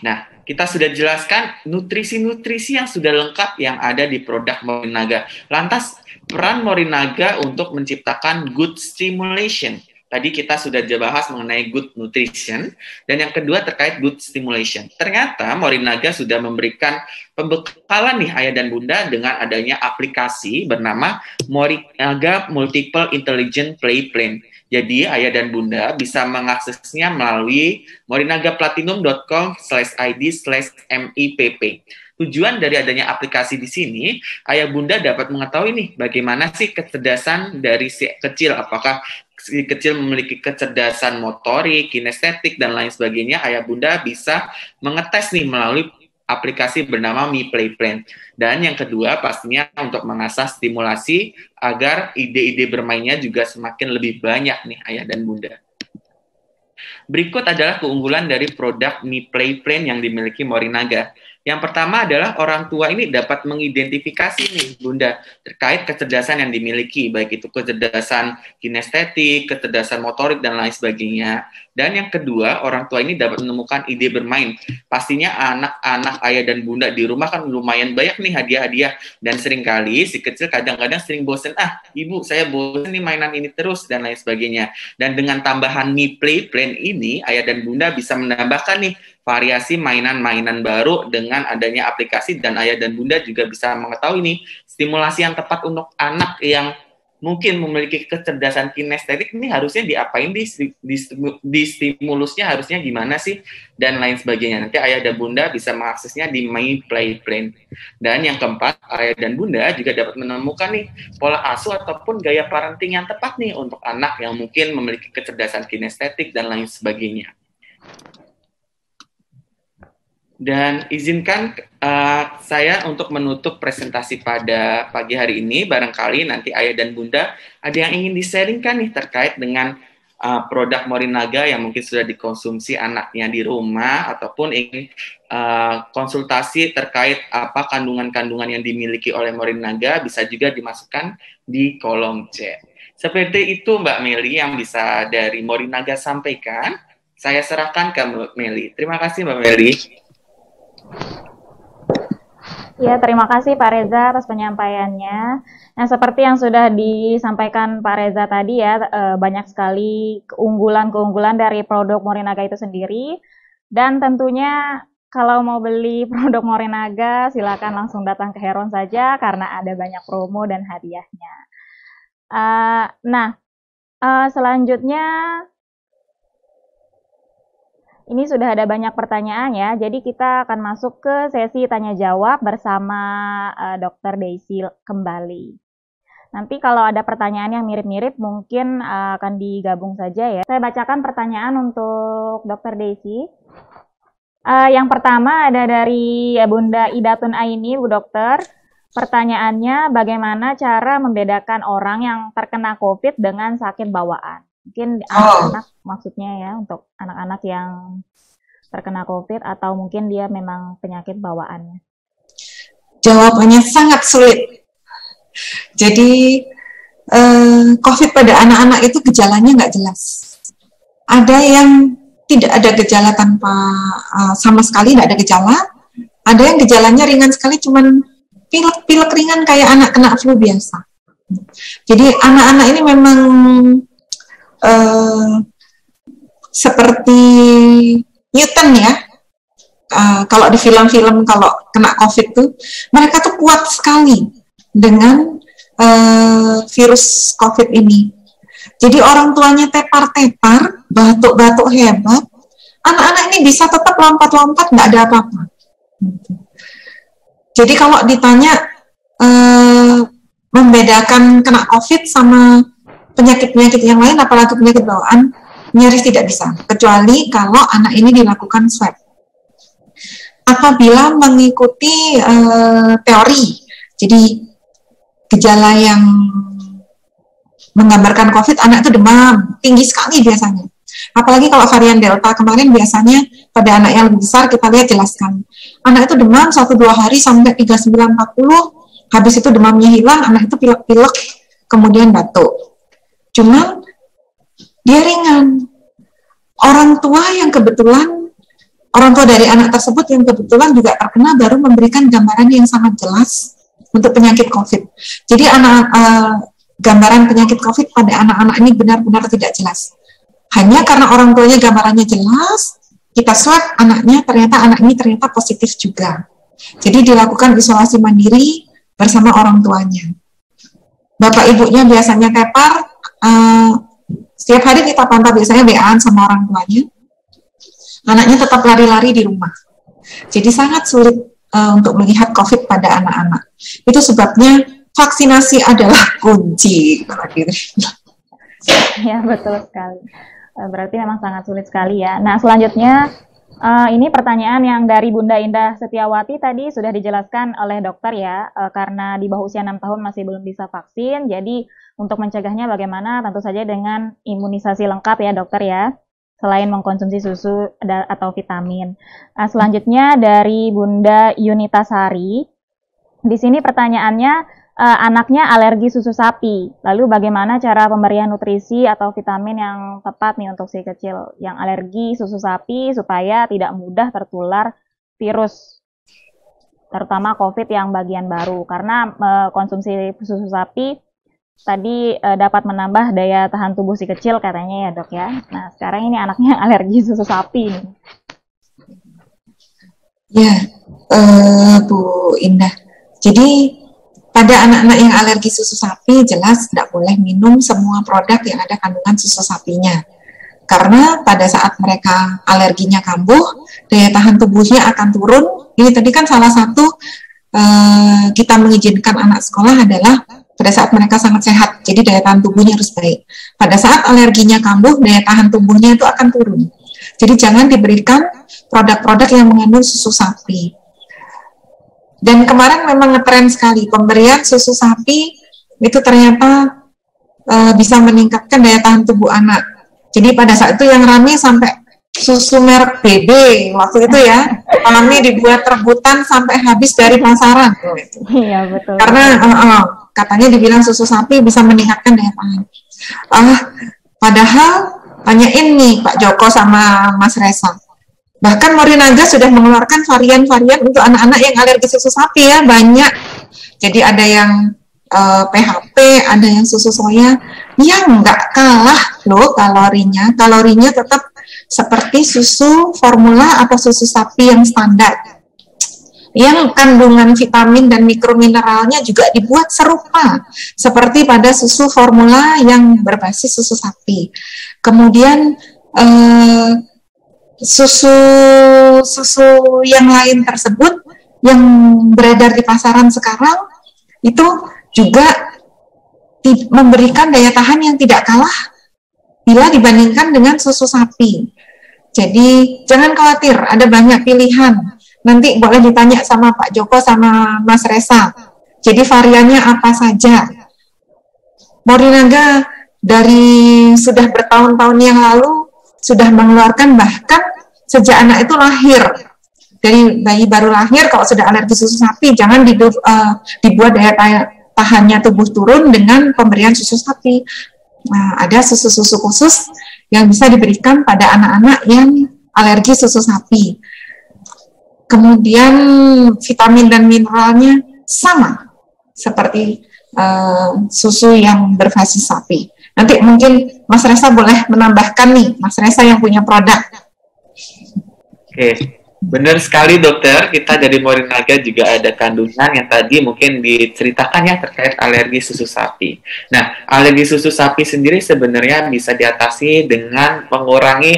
Nah, kita sudah jelaskan nutrisi-nutrisi yang sudah lengkap yang ada di produk Morinaga. Lantas, peran Morinaga untuk menciptakan good stimulation. Tadi kita sudah bahas mengenai good nutrition, dan yang kedua terkait good stimulation. Ternyata Morinaga sudah memberikan pembekalan nih ayah dan bunda dengan adanya aplikasi bernama Morinaga Multiple Intelligent Play Plan. Jadi ayah dan bunda bisa mengaksesnya melalui morinagaplatinum.com/id/MIPP. Tujuan dari adanya aplikasi di sini, ayah bunda dapat mengetahui nih bagaimana sih kecerdasan dari si kecil, apakah si kecil memiliki kecerdasan motorik, kinestetik, dan lain sebagainya. Ayah bunda bisa mengetes nih melalui aplikasi bernama Mi Play Plan. Dan yang kedua pastinya untuk mengasah stimulasi agar ide-ide bermainnya juga semakin lebih banyak nih ayah dan bunda. Berikut adalah keunggulan dari produk Mi Play Plan yang dimiliki Morinaga. Yang pertama adalah orang tua ini dapat mengidentifikasi nih bunda terkait kecerdasan yang dimiliki, baik itu kecerdasan kinestetik, kecerdasan motorik, dan lain sebagainya. Dan yang kedua, orang tua ini dapat menemukan ide bermain. Pastinya anak-anak ayah dan bunda di rumah kan lumayan banyak nih hadiah-hadiah, dan seringkali si kecil kadang-kadang sering bosen, ibu saya bosen nih mainan ini terus, dan lain sebagainya. Dan dengan tambahan Mi Play Plan ini, ayah dan bunda bisa menambahkan nih variasi mainan-mainan baru dengan adanya aplikasi, dan ayah dan bunda juga bisa mengetahui nih stimulasi yang tepat untuk anak yang mungkin memiliki kecerdasan kinestetik ini harusnya diapain, di stimulusnya harusnya gimana sih, dan lain sebagainya. Nanti ayah dan bunda bisa mengaksesnya di My Play Plan. Dan yang keempat, ayah dan bunda juga dapat menemukan nih pola asuh ataupun gaya parenting yang tepat nih untuk anak yang mungkin memiliki kecerdasan kinestetik dan lain sebagainya. Dan izinkan saya untuk menutup presentasi pada pagi hari ini. Barangkali nanti ayah dan bunda ada yang ingin di-sharingkan nih terkait dengan produk Morinaga yang mungkin sudah dikonsumsi anaknya di rumah, ataupun ingin konsultasi terkait apa kandungan-kandungan yang dimiliki oleh Morinaga, bisa juga dimasukkan di kolom chat. Seperti itu Mbak Meli yang bisa dari Morinaga sampaikan. Saya serahkan ke Mbak Meli. Terima kasih Mbak Meli. Ya, terima kasih Pak Reza atas penyampaiannya. Nah, seperti yang sudah disampaikan Pak Reza tadi ya, banyak sekali keunggulan-keunggulan dari produk Morinaga itu sendiri. Dan tentunya kalau mau beli produk Morinaga, silakan langsung datang ke Heron saja karena ada banyak promo dan hadiahnya. Selanjutnya ini sudah ada banyak pertanyaan ya, jadi kita akan masuk ke sesi tanya-jawab bersama Dr. Daisy kembali. Nanti kalau ada pertanyaan yang mirip-mirip mungkin akan digabung saja ya. Saya bacakan pertanyaan untuk Dr. Daisy. Yang pertama ada dari Bunda Idatun Aini, Bu Dokter. pertanyaannya bagaimana cara membedakan orang yang terkena COVID dengan sakit bawaan? Mungkin anak-anak maksudnya ya, untuk anak-anak yang terkena COVID atau mungkin dia memang penyakit bawaannya. Jawabannya sangat sulit. Jadi COVID pada anak-anak itu gejalanya nggak jelas. Ada yang tidak ada gejala tanpa sama sekali tidak ada gejala. Ada yang gejalanya ringan sekali, cuman pilek-pilek ringan kayak anak kena flu biasa. Jadi anak-anak ini memang seperti Newton ya. Kalau di film-film kalau kena COVID tuh, mereka tuh kuat sekali dengan virus COVID ini. Jadi orang tuanya tepar-tepar, batuk-batuk hebat, anak-anak ini bisa tetap lompat-lompat, nggak ada apa-apa. Jadi kalau ditanya membedakan kena COVID sama penyakit-penyakit yang lain, apalagi penyakit bawaan, nyaris tidak bisa, kecuali kalau anak ini dilakukan swab. Apabila mengikuti teori, jadi gejala yang menggambarkan COVID, anak itu demam, tinggi sekali biasanya. Apalagi kalau varian Delta kemarin biasanya pada anak yang lebih besar kita lihat jelas sekali. Anak itu demam 1-2 hari sampai 39-40, habis itu demamnya hilang, anak itu pilek-pilek, kemudian batuk. Cuma dia ringan. Orang tua dari anak tersebut yang kebetulan juga terkena baru memberikan gambaran yang sangat jelas untuk penyakit COVID. Jadi gambaran penyakit COVID pada anak-anak ini benar-benar tidak jelas. Hanya karena orang tuanya gambarannya jelas, kita swab anaknya, ternyata anak ini ternyata positif juga. Jadi dilakukan isolasi mandiri bersama orang tuanya. Bapak ibunya biasanya tepar, setiap hari kita pantau biasanya WA-an sama orang tuanya. Anaknya tetap lari-lari di rumah. Jadi sangat sulit untuk melihat COVID pada anak-anak. Itu sebabnya vaksinasi adalah kunci. Ya, betul sekali. Berarti memang sangat sulit sekali ya. Nah, selanjutnya ini pertanyaan yang dari Bunda Indah Setiawati tadi sudah dijelaskan oleh dokter ya, karena di bawah usia 6 tahun masih belum bisa vaksin, jadi untuk mencegahnya bagaimana? Tentu saja dengan imunisasi lengkap ya dokter ya, selain mengkonsumsi susu atau vitamin. Selanjutnya dari Bunda Yunita Sari, di sini pertanyaannya, anaknya alergi susu sapi, lalu bagaimana cara pemberian nutrisi atau vitamin yang tepat nih untuk si kecil yang alergi susu sapi supaya tidak mudah tertular virus, terutama COVID yang bagian baru, karena konsumsi susu sapi tadi dapat menambah daya tahan tubuh si kecil katanya ya dok ya. Nah sekarang ini anaknya alergi susu sapi nih. Ya, Bu Indah. Jadi pada anak-anak yang alergi susu sapi jelas tidak boleh minum semua produk yang ada kandungan susu sapinya. Karena pada saat mereka alerginya kambuh, daya tahan tubuhnya akan turun. Ini tadi kan salah satu kita mengizinkan anak sekolah adalah pada saat mereka sangat sehat, jadi daya tahan tubuhnya harus baik. Pada saat alerginya kambuh, daya tahan tubuhnya itu akan turun. Jadi jangan diberikan produk-produk yang mengandung susu sapi. Dan kemarin memang ngetren sekali, pemberian susu sapi itu ternyata bisa meningkatkan daya tahan tubuh anak. Jadi pada saat itu yang rame sampai susu merek BB waktu itu ya, kami dibuat rebutan sampai habis dari pasaran. Iya betul. Karena katanya dibilang susu sapi bisa meningkatkan daya tahan. Padahal tanyain nih Pak Joko sama Mas Resa. Bahkan Morinaga sudah mengeluarkan varian-varian untuk anak-anak yang alergi susu sapi ya, banyak. Jadi ada yang PHP, ada yang susu soya, yang nggak kalah loh kalorinya. Kalorinya tetap seperti susu formula atau susu sapi yang standar. Yang kandungan vitamin dan mikromineralnya juga dibuat serupa seperti pada susu formula yang berbasis susu sapi. Kemudian susu yang lain tersebut yang beredar di pasaran sekarang itu juga memberikan daya tahan yang tidak kalah bila dibandingkan dengan susu sapi. Jadi jangan khawatir, ada banyak pilihan. Nanti boleh ditanya sama Pak Joko sama Mas Resa. Jadi variannya apa saja? Morinaga dari sudah bertahun-tahun yang lalu sudah mengeluarkan, bahkan sejak anak itu lahir, dari bayi baru lahir kalau sudah alergi susu sapi, jangan dibuat daya tahannya tubuh turun dengan pemberian susu sapi. Nah, ada susu-susu khusus yang bisa diberikan pada anak-anak yang alergi susu sapi. Kemudian vitamin dan mineralnya sama seperti susu yang berbasis sapi. Nanti mungkin Mas Reza boleh menambahkan nih, Mas Reza yang punya produk. Oke, benar sekali dokter. Kita dari Morinaga juga ada kandungan yang tadi mungkin diceritakan ya terkait alergi susu sapi. Nah, alergi susu sapi sendiri sebenarnya bisa diatasi dengan mengurangi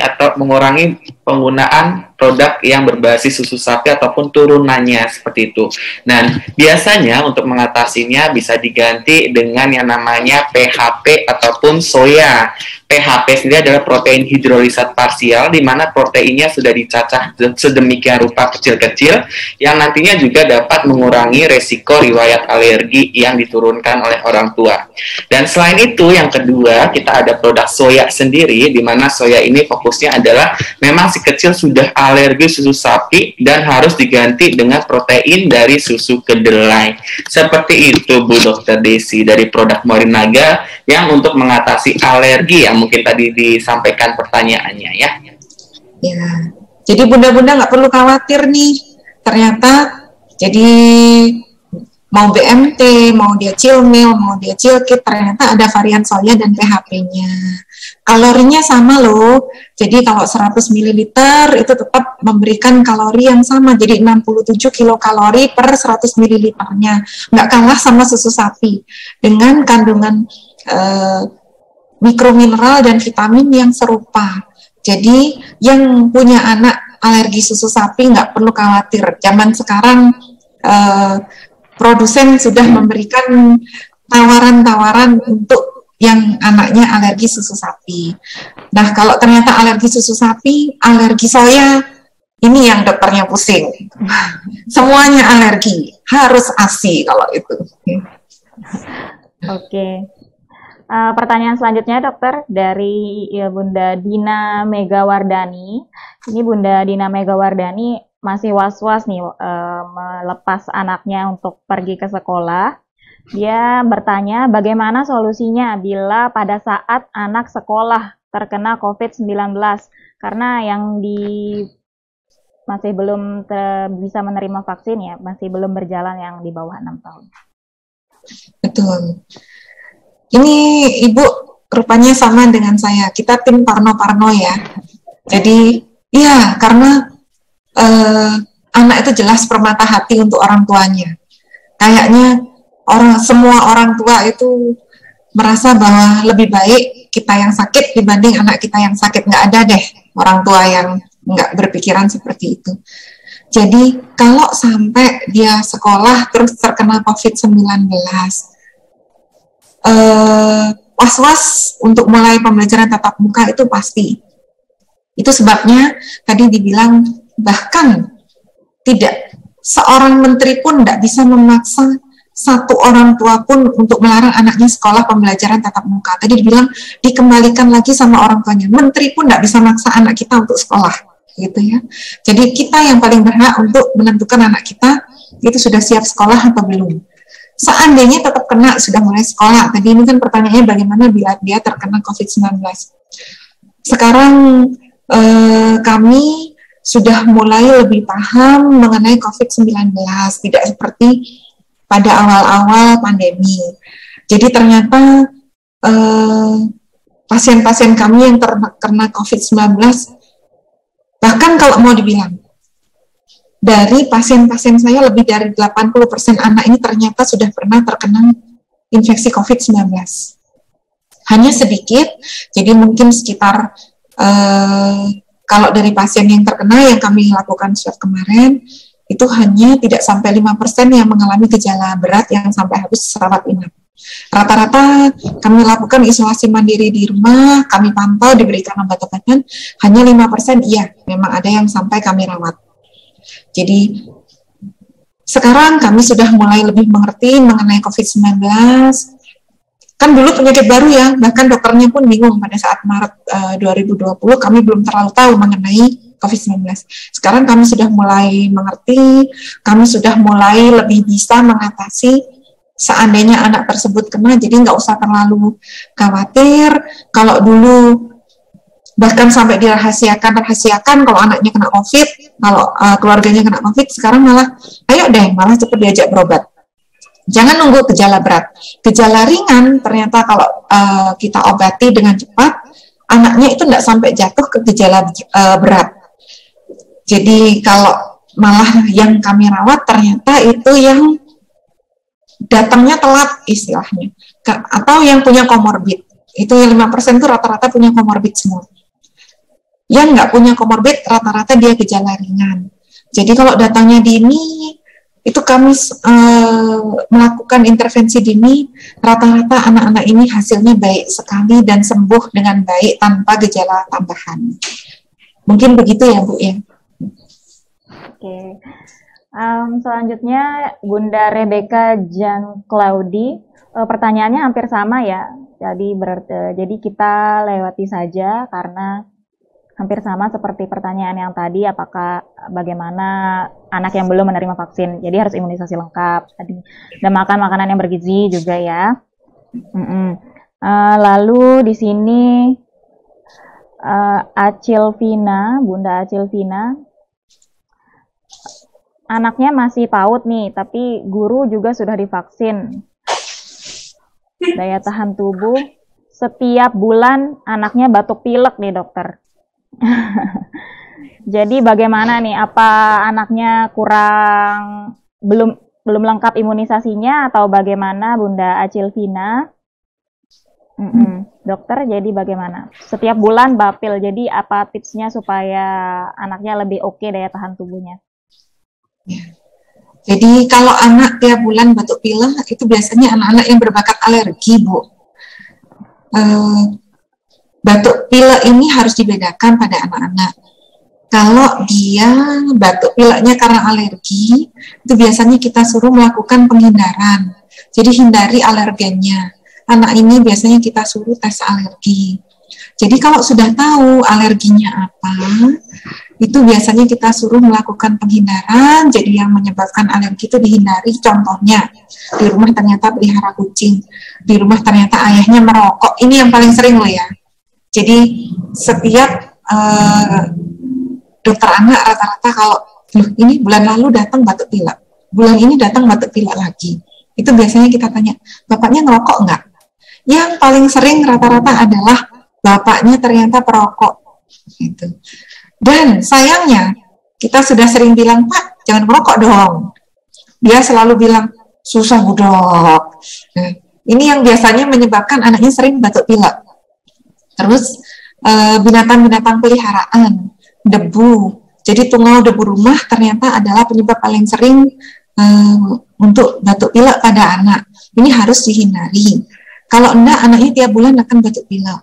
penggunaan produk yang berbasis susu sapi ataupun turunannya seperti itu. Dan biasanya untuk mengatasinya bisa diganti dengan yang namanya PHP ataupun soya. PHP sendiri adalah protein hidrolisat parsial, di mana proteinnya sudah dicacah sedemikian rupa kecil-kecil, yang nantinya juga dapat mengurangi resiko riwayat alergi yang diturunkan oleh orang tua. Dan selain itu, yang kedua, kita ada produk soya sendiri, di mana soya ini fokusnya adalah memang si kecil sudah alergi susu sapi dan harus diganti dengan protein dari susu kedelai. Seperti itu Bu Dr. Desi dari produk Morinaga yang untuk mengatasi alergi yang mungkin tadi disampaikan pertanyaannya ya. Ya, jadi bunda-bunda nggak perlu khawatir nih. Ternyata jadi mau BMT, mau dia chill meal, mau dia chill kit, ternyata ada varian soya dan PHP-nya. Kalorinya sama loh. Jadi kalau 100 ml itu tetap memberikan kalori yang sama. Jadi 67 kilokalori per 100 ml-nya. Nggak kalah sama susu sapi. Dengan kandungan mikromineral dan vitamin yang serupa. Jadi yang punya anak alergi susu sapi nggak perlu khawatir. Zaman sekarang produsen sudah memberikan tawaran-tawaran untuk yang anaknya alergi susu sapi. Nah, kalau ternyata alergi susu sapi, alergi soya, ini yang dokternya pusing. Semuanya alergi, harus ASI kalau itu. Oke. Pertanyaan selanjutnya dokter dari Bunda Dina Megawardani. Ini Bunda Dina Megawardani masih was-was nih melepas anaknya untuk pergi ke sekolah. Dia bertanya bagaimana solusinya bila pada saat anak sekolah terkena COVID-19 karena yang masih belum bisa menerima vaksin ya, masih belum berjalan yang di bawah 6 tahun. Betul. Ini Ibu rupanya sama dengan saya. Kita tim parno-parno ya. Jadi ya karena anak itu jelas permata hati untuk orang tuanya. Kayaknya semua orang tua itu merasa bahwa lebih baik kita yang sakit dibanding anak kita yang sakit. Nggak ada deh orang tua yang nggak berpikiran seperti itu. Jadi kalau sampai dia sekolah terus terkena COVID-19, was-was untuk mulai pembelajaran tatap muka itu pasti. Itu sebabnya tadi dibilang bahkan tidak seorang menteri pun tidak bisa memaksa satu orang tua pun untuk melarang anaknya sekolah pembelajaran tatap muka. Tadi dibilang dikembalikan lagi sama orang tuanya. Menteri pun tidak bisa maksa anak kita untuk sekolah, gitu ya. Jadi kita yang paling berhak untuk menentukan anak kita itu sudah siap sekolah atau belum. Seandainya tetap kena sudah mulai sekolah. Tadi ini kan pertanyaannya bagaimana bila dia terkena COVID-19. Sekarang kami sudah mulai lebih paham mengenai COVID-19, tidak seperti pada awal-awal pandemi. Jadi ternyata pasien-pasien kami yang terkena COVID-19, bahkan kalau mau dibilang, dari pasien-pasien saya lebih dari 80% anak ini ternyata sudah pernah terkena infeksi COVID-19. Hanya sedikit, jadi mungkin sekitar kalau dari pasien yang terkena yang kami lakukan swab kemarin, itu hanya tidak sampai 5% yang mengalami gejala berat yang sampai harus rawat inap. Rata-rata kami lakukan isolasi mandiri di rumah, kami pantau, diberikan obat-obatan, hanya 5% iya, memang ada yang sampai kami rawat. Jadi Sekarang kami sudah mulai lebih mengerti mengenai COVID-19. Kan dulu penyakit baru ya, bahkan dokternya pun bingung pada saat Maret 2020, kami belum terlalu tahu mengenai COVID-19. Sekarang kami sudah mulai mengerti, kami sudah mulai lebih bisa mengatasi seandainya anak tersebut kena, jadi nggak usah terlalu khawatir. Kalau dulu bahkan sampai dirahasiakan kalau anaknya kena COVID, kalau keluarganya kena COVID, sekarang malah, ayo deh, malah cepat diajak berobat. Jangan nunggu gejala berat. Gejala ringan ternyata kalau kita obati dengan cepat, anaknya itu tidak sampai jatuh ke gejala berat. Jadi kalau malah yang kami rawat ternyata itu yang datangnya telat istilahnya, atau yang punya komorbid. Itu yang 5% itu rata-rata punya komorbid semua. Yang nggak punya komorbid rata-rata dia gejala ringan. Jadi kalau datangnya dini, itu kami melakukan intervensi dini, rata-rata anak-anak ini hasilnya baik sekali dan sembuh dengan baik tanpa gejala tambahan. Mungkin begitu ya Bu ya. Oke. Selanjutnya Bunda Rebecca Jan Claudi, pertanyaannya hampir sama ya. Jadi kita lewati saja karena hampir sama seperti pertanyaan yang tadi, apakah bagaimana anak yang belum menerima vaksin, jadi harus imunisasi lengkap dan makan makanan yang bergizi juga ya. Lalu di sini Bunda Acilvina, anaknya masih PAUD nih, tapi guru juga sudah divaksin. Daya tahan tubuh, setiap bulan anaknya batuk pilek nih dokter. Jadi bagaimana nih, apa anaknya belum lengkap imunisasinya atau bagaimana Bunda Acilvina? Dokter, jadi bagaimana? Setiap bulan bapil, jadi apa tipsnya supaya anaknya lebih oke daya tahan tubuhnya? Ya. Jadi kalau anak tiap bulan batuk pilek itu biasanya anak-anak yang berbakat alergi, Bu. Batuk pilek ini harus dibedakan pada anak-anak. Kalau dia batuk pileknya karena alergi, itu biasanya kita suruh melakukan penghindaran. Jadi hindari alergennya. Anak ini biasanya kita suruh tes alergi. Jadi kalau sudah tahu alerginya apa, itu biasanya kita suruh melakukan penghindaran. Jadi yang menyebabkan alergi itu dihindari. Contohnya, di rumah ternyata pelihara kucing, di rumah ternyata ayahnya merokok. Ini yang paling sering loh ya. Jadi setiap dokter anak rata-rata kalau ini bulan lalu datang batuk pilek, bulan ini datang batuk pilek lagi, itu biasanya kita tanya, bapaknya ngerokok enggak? Yang paling sering rata-rata adalah bapaknya ternyata perokok. Gitu. Dan sayangnya kita sudah sering bilang, Pak jangan merokok dong. Dia selalu bilang susah Bu Dok. Nah, ini yang biasanya menyebabkan anaknya sering batuk pilek. Terus binatang-binatang peliharaan, debu. Jadi tungau debu rumah ternyata adalah penyebab paling sering untuk batuk pilek pada anak. Ini harus dihindari. Kalau enggak, anaknya tiap bulan akan batuk pilek.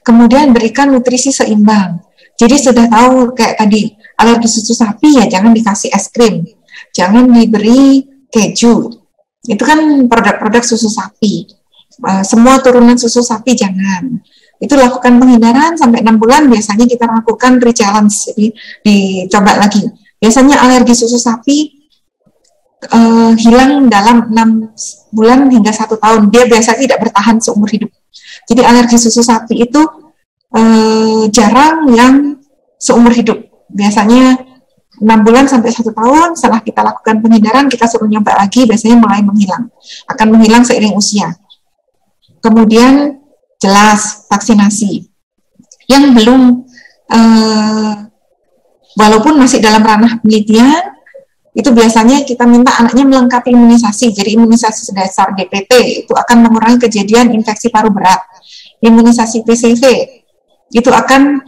Kemudian berikan nutrisi seimbang. Jadi sudah tahu kayak tadi, alergi susu sapi ya jangan dikasih es krim. Jangan diberi keju. Itu kan produk-produk susu sapi. Semua turunan susu sapi jangan. Itu lakukan penghindaran sampai 6 bulan, biasanya kita lakukan re-challenge, jadi dicoba lagi. Biasanya alergi susu sapi hilang dalam 6 bulan hingga 1 tahun. Dia biasanya tidak bertahan seumur hidup. Jadi alergi susu sapi itu jarang yang seumur hidup. Biasanya 6 bulan sampai 1 tahun, setelah kita lakukan penghindaran, kita suruh nyoba lagi, biasanya mulai menghilang. Akan menghilang seiring usia. Kemudian jelas vaksinasi. Yang belum, walaupun masih dalam ranah penelitian, itu biasanya kita minta anaknya melengkapi imunisasi. Jadi imunisasi dasar DPT itu akan mengurangi kejadian infeksi paru berat. Imunisasi PCV itu akan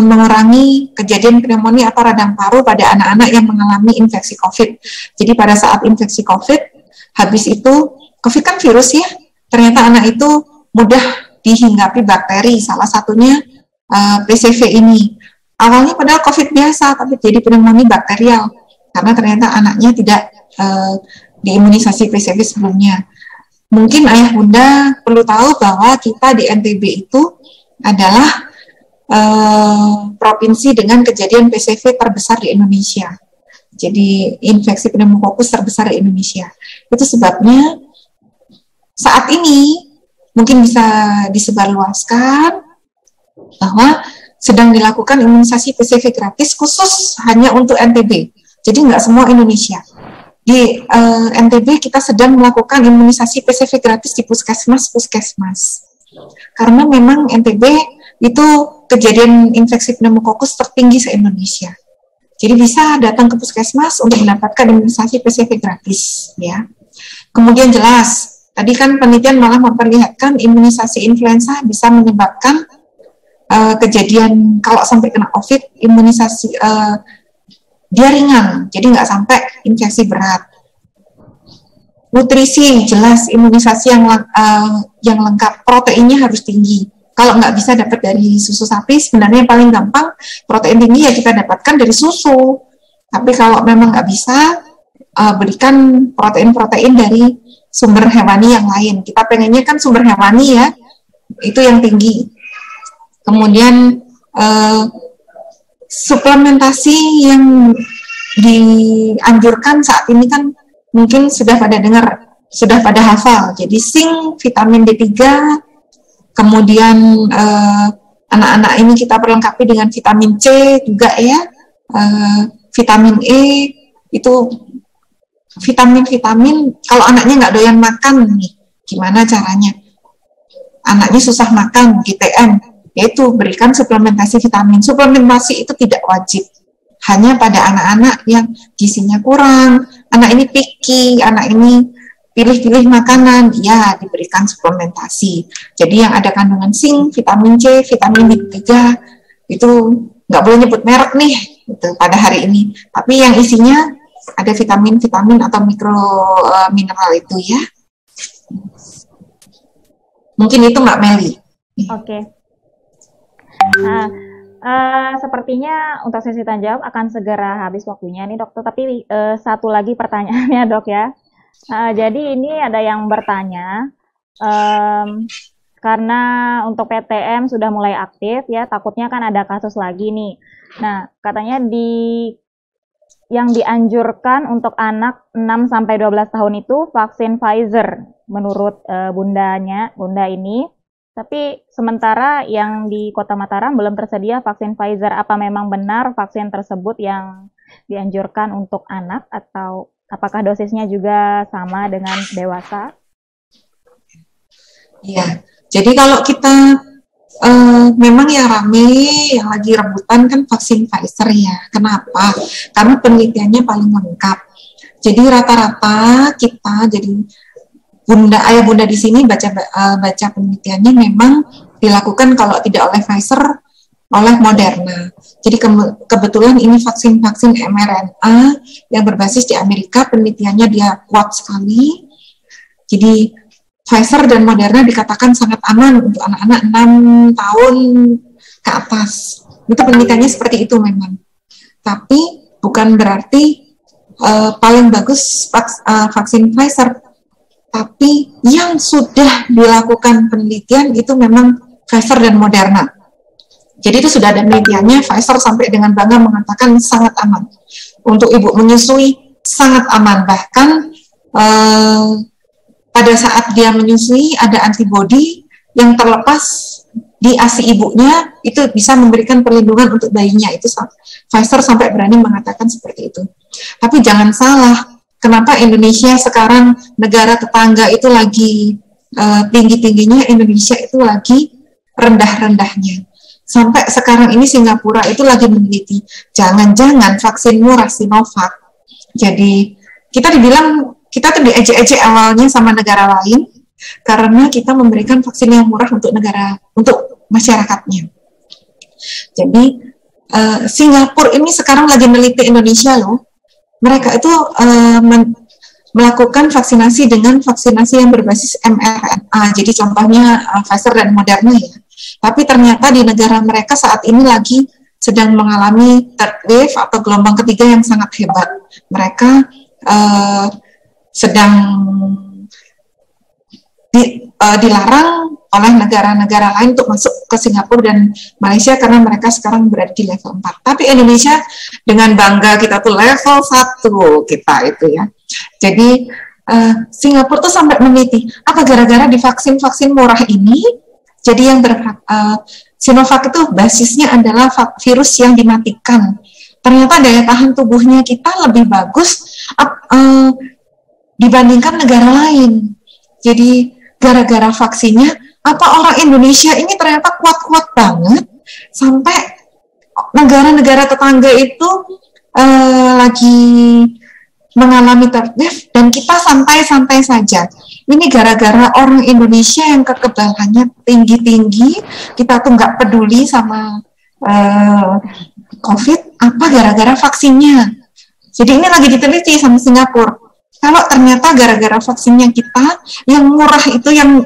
mengurangi kejadian pneumonia atau radang paru pada anak-anak yang mengalami infeksi COVID. Jadi pada saat infeksi COVID, habis itu, COVID kan virus ya, ternyata anak itu mudah dihinggapi bakteri, salah satunya PCV ini. Awalnya padahal COVID biasa, tapi jadi pneumonia bakterial. karena ternyata anaknya tidak diimunisasi PCV sebelumnya. Mungkin ayah bunda perlu tahu bahwa kita di NTB itu adalah provinsi dengan kejadian PCV terbesar di Indonesia. Jadi infeksi pneumokokus terbesar di Indonesia. Itu sebabnya saat ini mungkin bisa disebarluaskan bahwa sedang dilakukan imunisasi PCV gratis khusus hanya untuk NTB. Jadi nggak semua Indonesia. Di NTB kita sedang melakukan imunisasi PCV gratis di puskesmas. Karena memang NTB itu kejadian infeksi pneumokokus tertinggi se-Indonesia. Jadi bisa datang ke puskesmas untuk mendapatkan imunisasi PCV gratis, ya. Kemudian jelas, tadi kan penelitian malah memperlihatkan imunisasi influenza bisa menyebabkan kejadian kalau sampai kena COVID, imunisasi dia ringan, jadi nggak sampai infeksi berat. Nutrisi jelas imunisasi yang lengkap, proteinnya harus tinggi. Kalau nggak bisa dapat dari susu sapi, sebenarnya yang paling gampang protein tinggi ya kita dapatkan dari susu. Tapi kalau memang nggak bisa, berikan protein-protein dari sumber hewani yang lain. Kita pengennya kan sumber hewani ya, itu yang tinggi. Kemudian suplementasi yang dianjurkan saat ini kan mungkin sudah pada dengar, sudah pada hafal. Jadi zinc, vitamin D3, kemudian anak-anak ini kita perlengkapi dengan vitamin C juga ya, vitamin E, itu vitamin-vitamin. Kalau anaknya nggak doyan makan nih, gimana caranya? Anaknya susah makan, GTM, yaitu berikan suplementasi vitamin. Suplementasi itu tidak wajib, hanya pada anak-anak yang gizinya kurang, anak ini picky, anak ini pilih-pilih makanan, ya diberikan suplementasi. Jadi yang ada kandungan zinc, vitamin C, vitamin D3, itu nggak boleh nyebut merek nih gitu, pada hari ini. Tapi yang isinya ada vitamin-vitamin atau mikro mineral itu ya. Mungkin itu Mbak Meli. Oke. Nah, sepertinya untuk sesi tanya jawab akan segera habis waktunya nih dokter. Tapi satu lagi pertanyaannya dok ya. Jadi ini ada yang bertanya, karena untuk PTM sudah mulai aktif ya, takutnya kan ada kasus lagi nih. Nah, katanya yang dianjurkan untuk anak 6-12 tahun itu vaksin Pfizer menurut bunda ini. Tapi sementara yang di Kota Mataram belum tersedia vaksin Pfizer. Apa memang benar vaksin tersebut yang dianjurkan untuk anak atau apakah dosisnya juga sama dengan dewasa? Iya, jadi kalau kita memang yang rame, yang lagi rebutan kan vaksin Pfizer ya. Kenapa? Karena penelitiannya paling lengkap. Jadi rata-rata kita, jadi ayah bunda di sini baca penelitiannya memang dilakukan kalau tidak oleh Pfizer, oleh Moderna. Jadi kebetulan ini vaksin-vaksin mRNA yang berbasis di Amerika, penelitiannya dia kuat sekali. Jadi Pfizer dan Moderna dikatakan sangat aman untuk anak-anak 6 tahun ke atas. Itu penelitiannya seperti itu memang. Tapi bukan berarti paling bagus vaksin Pfizer. Tapi yang sudah dilakukan penelitian itu memang Pfizer dan Moderna. Jadi itu sudah ada penelitiannya, Pfizer sampai dengan bangga mengatakan sangat aman. Untuk ibu menyusui sangat aman. Bahkan pada saat dia menyusui ada antibodi yang terlepas di ASI ibunya, itu bisa memberikan perlindungan untuk bayinya. Itu Pfizer sampai berani mengatakan seperti itu. Tapi jangan salah, kenapa Indonesia sekarang negara tetangga itu lagi tinggi-tingginya, Indonesia itu lagi rendah-rendahnya. Sampai sekarang ini Singapura itu lagi meneliti, jangan-jangan vaksin murah Sinovac. Jadi kita tuh diejek-ejek awalnya sama negara lain karena kita memberikan vaksin yang murah untuk masyarakatnya. Jadi Singapura ini sekarang lagi meneliti Indonesia loh. Mereka itu melakukan vaksinasi dengan vaksinasi yang berbasis mRNA. Jadi contohnya Pfizer dan Moderna ya. Tapi ternyata di negara mereka saat ini lagi sedang mengalami third wave atau gelombang ketiga yang sangat hebat. Mereka sedang dilarang oleh negara-negara lain untuk masuk ke Singapura dan Malaysia karena mereka sekarang berada di level 4. Tapi Indonesia dengan bangga kita tuh level 1 kita itu ya. Jadi Singapura tuh sampai meneliti apa gara-gara di vaksin murah ini. Jadi yang Sinovac itu basisnya adalah virus yang dimatikan. Ternyata daya tahan tubuhnya kita lebih bagus dibandingkan negara lain. Jadi gara-gara vaksinnya, apa orang Indonesia ini ternyata kuat-kuat banget sampai negara-negara tetangga itu lagi mengalami third wave dan kita santai-santai saja. Ini gara-gara orang Indonesia yang kekebalannya tinggi-tinggi, kita tuh nggak peduli sama COVID, apa gara-gara vaksinnya. Jadi ini lagi diteliti sama Singapura. Kalau ternyata gara-gara vaksinnya kita, yang murah itu yang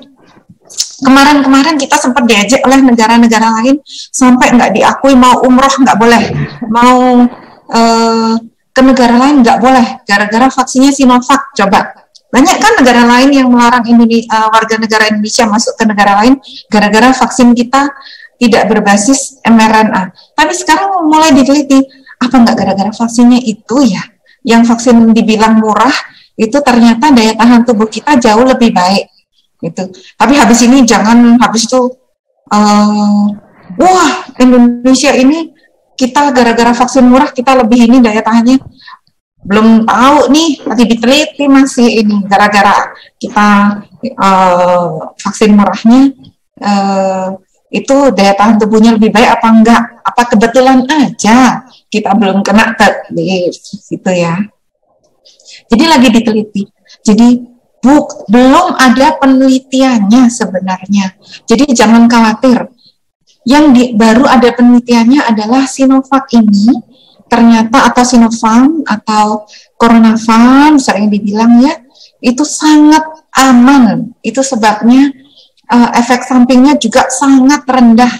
kemarin-kemarin kita sempat diajak oleh negara-negara lain, sampai nggak diakui, mau umroh nggak boleh, mau ke negara lain nggak boleh, gara-gara vaksinnya Sinovac. Coba, banyak kan negara lain yang melarang warga negara Indonesia masuk ke negara lain, gara-gara vaksin kita tidak berbasis mRNA. Tapi sekarang mulai diteliti, apa nggak gara-gara vaksinnya itu ya, yang vaksin dibilang murah, itu ternyata daya tahan tubuh kita jauh lebih baik gitu. Tapi habis ini jangan habis itu wah Indonesia ini kita gara-gara vaksin murah kita lebih ini daya tahannya, belum tahu nih, tadi diteliti masih ini gara-gara kita vaksin murahnya itu daya tahan tubuhnya lebih baik apa enggak, apa kebetulan aja kita belum kena third wave gitu ya. Jadi lagi diteliti. Jadi belum ada penelitiannya sebenarnya. Jadi jangan khawatir. Yang baru ada penelitiannya adalah Sinovac ini ternyata, atau Sinopharm atau Coronavac sering dibilang ya, itu sangat aman. Itu sebabnya efek sampingnya juga sangat rendah.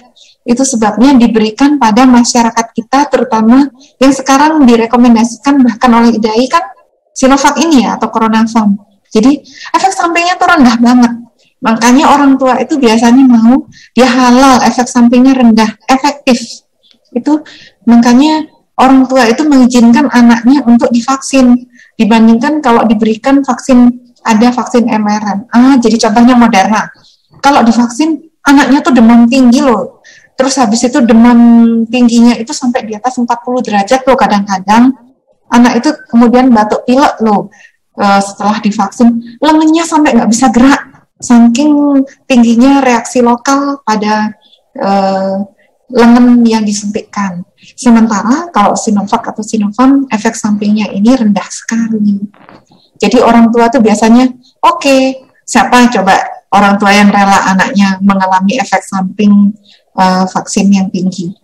Itu sebabnya diberikan pada masyarakat kita, terutama yang sekarang direkomendasikan bahkan oleh IDAI kan Sinovac ini ya, atau Coronavac. Jadi efek sampingnya tuh rendah banget. Makanya orang tua itu biasanya mau dia halal, efek sampingnya rendah, efektif. Itu makanya orang tua itu mengizinkan anaknya untuk divaksin dibandingkan kalau diberikan vaksin, ada vaksin mRNA. Jadi contohnya Moderna. Kalau divaksin anaknya tuh demam tinggi loh. Terus habis itu demam tingginya itu sampai di atas 40 derajat loh kadang-kadang. Anak itu kemudian batuk pilek loh setelah divaksin, lengannya sampai nggak bisa gerak, saking tingginya reaksi lokal pada lengan yang disuntikkan. Sementara kalau Sinovac atau Sinopharm, efek sampingnya ini rendah sekali. Jadi orang tua tuh biasanya, oke, siapa coba orang tua yang rela anaknya mengalami efek samping vaksin yang tinggi.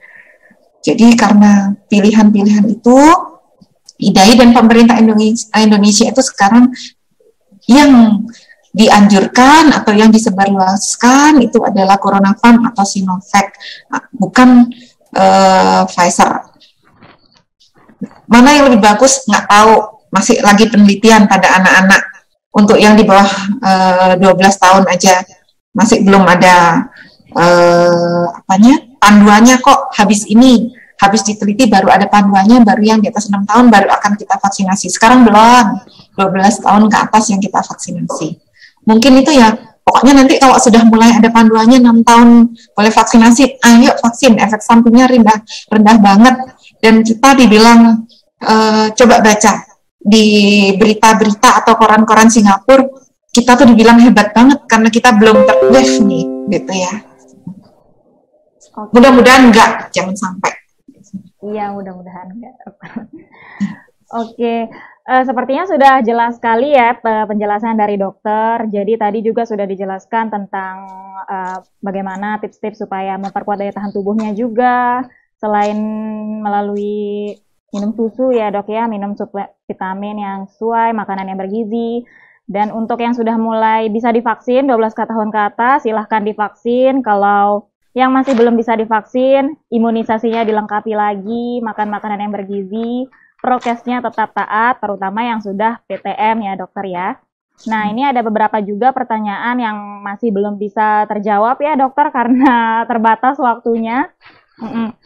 Jadi karena pilihan-pilihan itu, IDAI dan pemerintah Indonesia itu sekarang yang dianjurkan atau yang disebarluaskan itu adalah Coronavac atau Sinovac, bukan Pfizer. Mana yang lebih bagus nggak tahu, masih lagi penelitian pada anak-anak. Untuk yang di bawah 12 tahun aja masih belum ada panduannya kok, habis diteliti baru ada panduannya, baru yang di atas 6 tahun baru akan kita vaksinasi. Sekarang belum, 12 tahun ke atas yang kita vaksinasi. Mungkin itu ya, pokoknya nanti kalau sudah mulai ada panduannya 6 tahun boleh vaksinasi, ayo vaksin, efek sampingnya rendah banget. Dan kita dibilang, coba baca di berita-berita atau koran-koran Singapura, kita tuh dibilang hebat banget karena kita belum terwave nih, gitu ya. Mudah-mudahan enggak, jangan sampai. Iya, mudah-mudahan enggak. Oke, sepertinya sudah jelas sekali ya penjelasan dari dokter. Jadi tadi juga sudah dijelaskan tentang bagaimana tips-tips supaya memperkuat daya tahan tubuhnya juga. Selain melalui minum susu ya dok ya, minum vitamin yang sesuai, makanan yang bergizi. Dan untuk yang sudah mulai bisa divaksin 12 tahun ke atas, silahkan divaksin. Kalau Yang masih belum bisa divaksin, imunisasinya dilengkapi lagi, makan makanan yang bergizi, prokesnya tetap taat, terutama yang sudah PTM ya dokter ya. Nah, ini ada beberapa juga pertanyaan yang masih belum bisa terjawab ya dokter karena terbatas waktunya.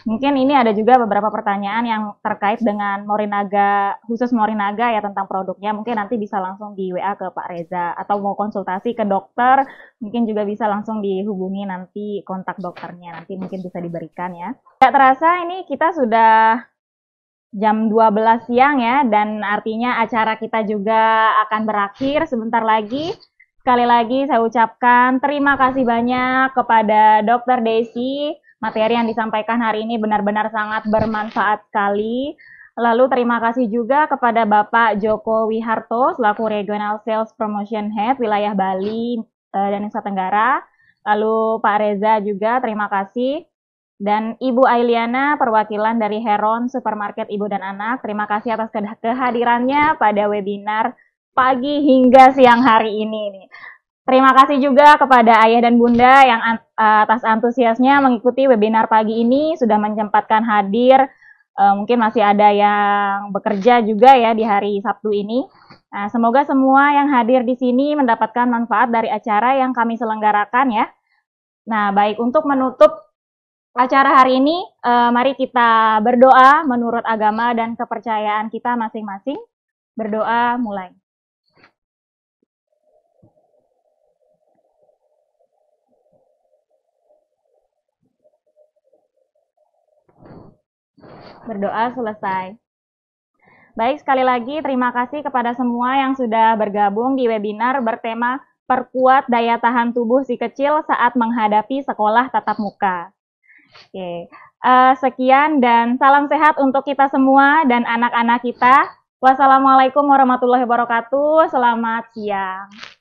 Mungkin ini ada juga beberapa pertanyaan yang terkait dengan Morinaga, khusus Morinaga ya tentang produknya. Mungkin nanti bisa langsung di WA ke Pak Reza atau mau konsultasi ke dokter, mungkin juga bisa langsung dihubungi nanti kontak dokternya. Nanti mungkin bisa diberikan ya. Tidak terasa ini kita sudah jam 12 siang ya, dan artinya acara kita juga akan berakhir sebentar lagi. Sekali lagi saya ucapkan terima kasih banyak kepada Dr. Desi. Materi yang disampaikan hari ini benar-benar sangat bermanfaat sekali. Lalu terima kasih juga kepada Bapak Joko Wiharto selaku Regional Sales Promotion Head wilayah Bali dan Nusa Tenggara. Lalu Pak Reza juga terima kasih. Dan Ibu Ailiana perwakilan dari Heron Supermarket Ibu dan Anak. Terima kasih atas kehadirannya pada webinar pagi hingga siang hari ini. Terima kasih juga kepada Ayah dan Bunda yang atas antusiasnya mengikuti webinar pagi ini, sudah menyempatkan hadir. Mungkin masih ada yang bekerja juga ya di hari Sabtu ini. Nah, semoga semua yang hadir di sini mendapatkan manfaat dari acara yang kami selenggarakan ya. Nah, baik, untuk menutup acara hari ini, mari kita berdoa menurut agama dan kepercayaan kita masing-masing. Berdoa mulai. Berdoa selesai. Baik, sekali lagi terima kasih kepada semua yang sudah bergabung di webinar bertema Perkuat Daya Tahan Tubuh Si Kecil Saat Menghadapi Sekolah Tatap Muka. Oke, sekian dan salam sehat untuk kita semua dan anak-anak kita. Wassalamualaikum warahmatullahi wabarakatuh. Selamat siang.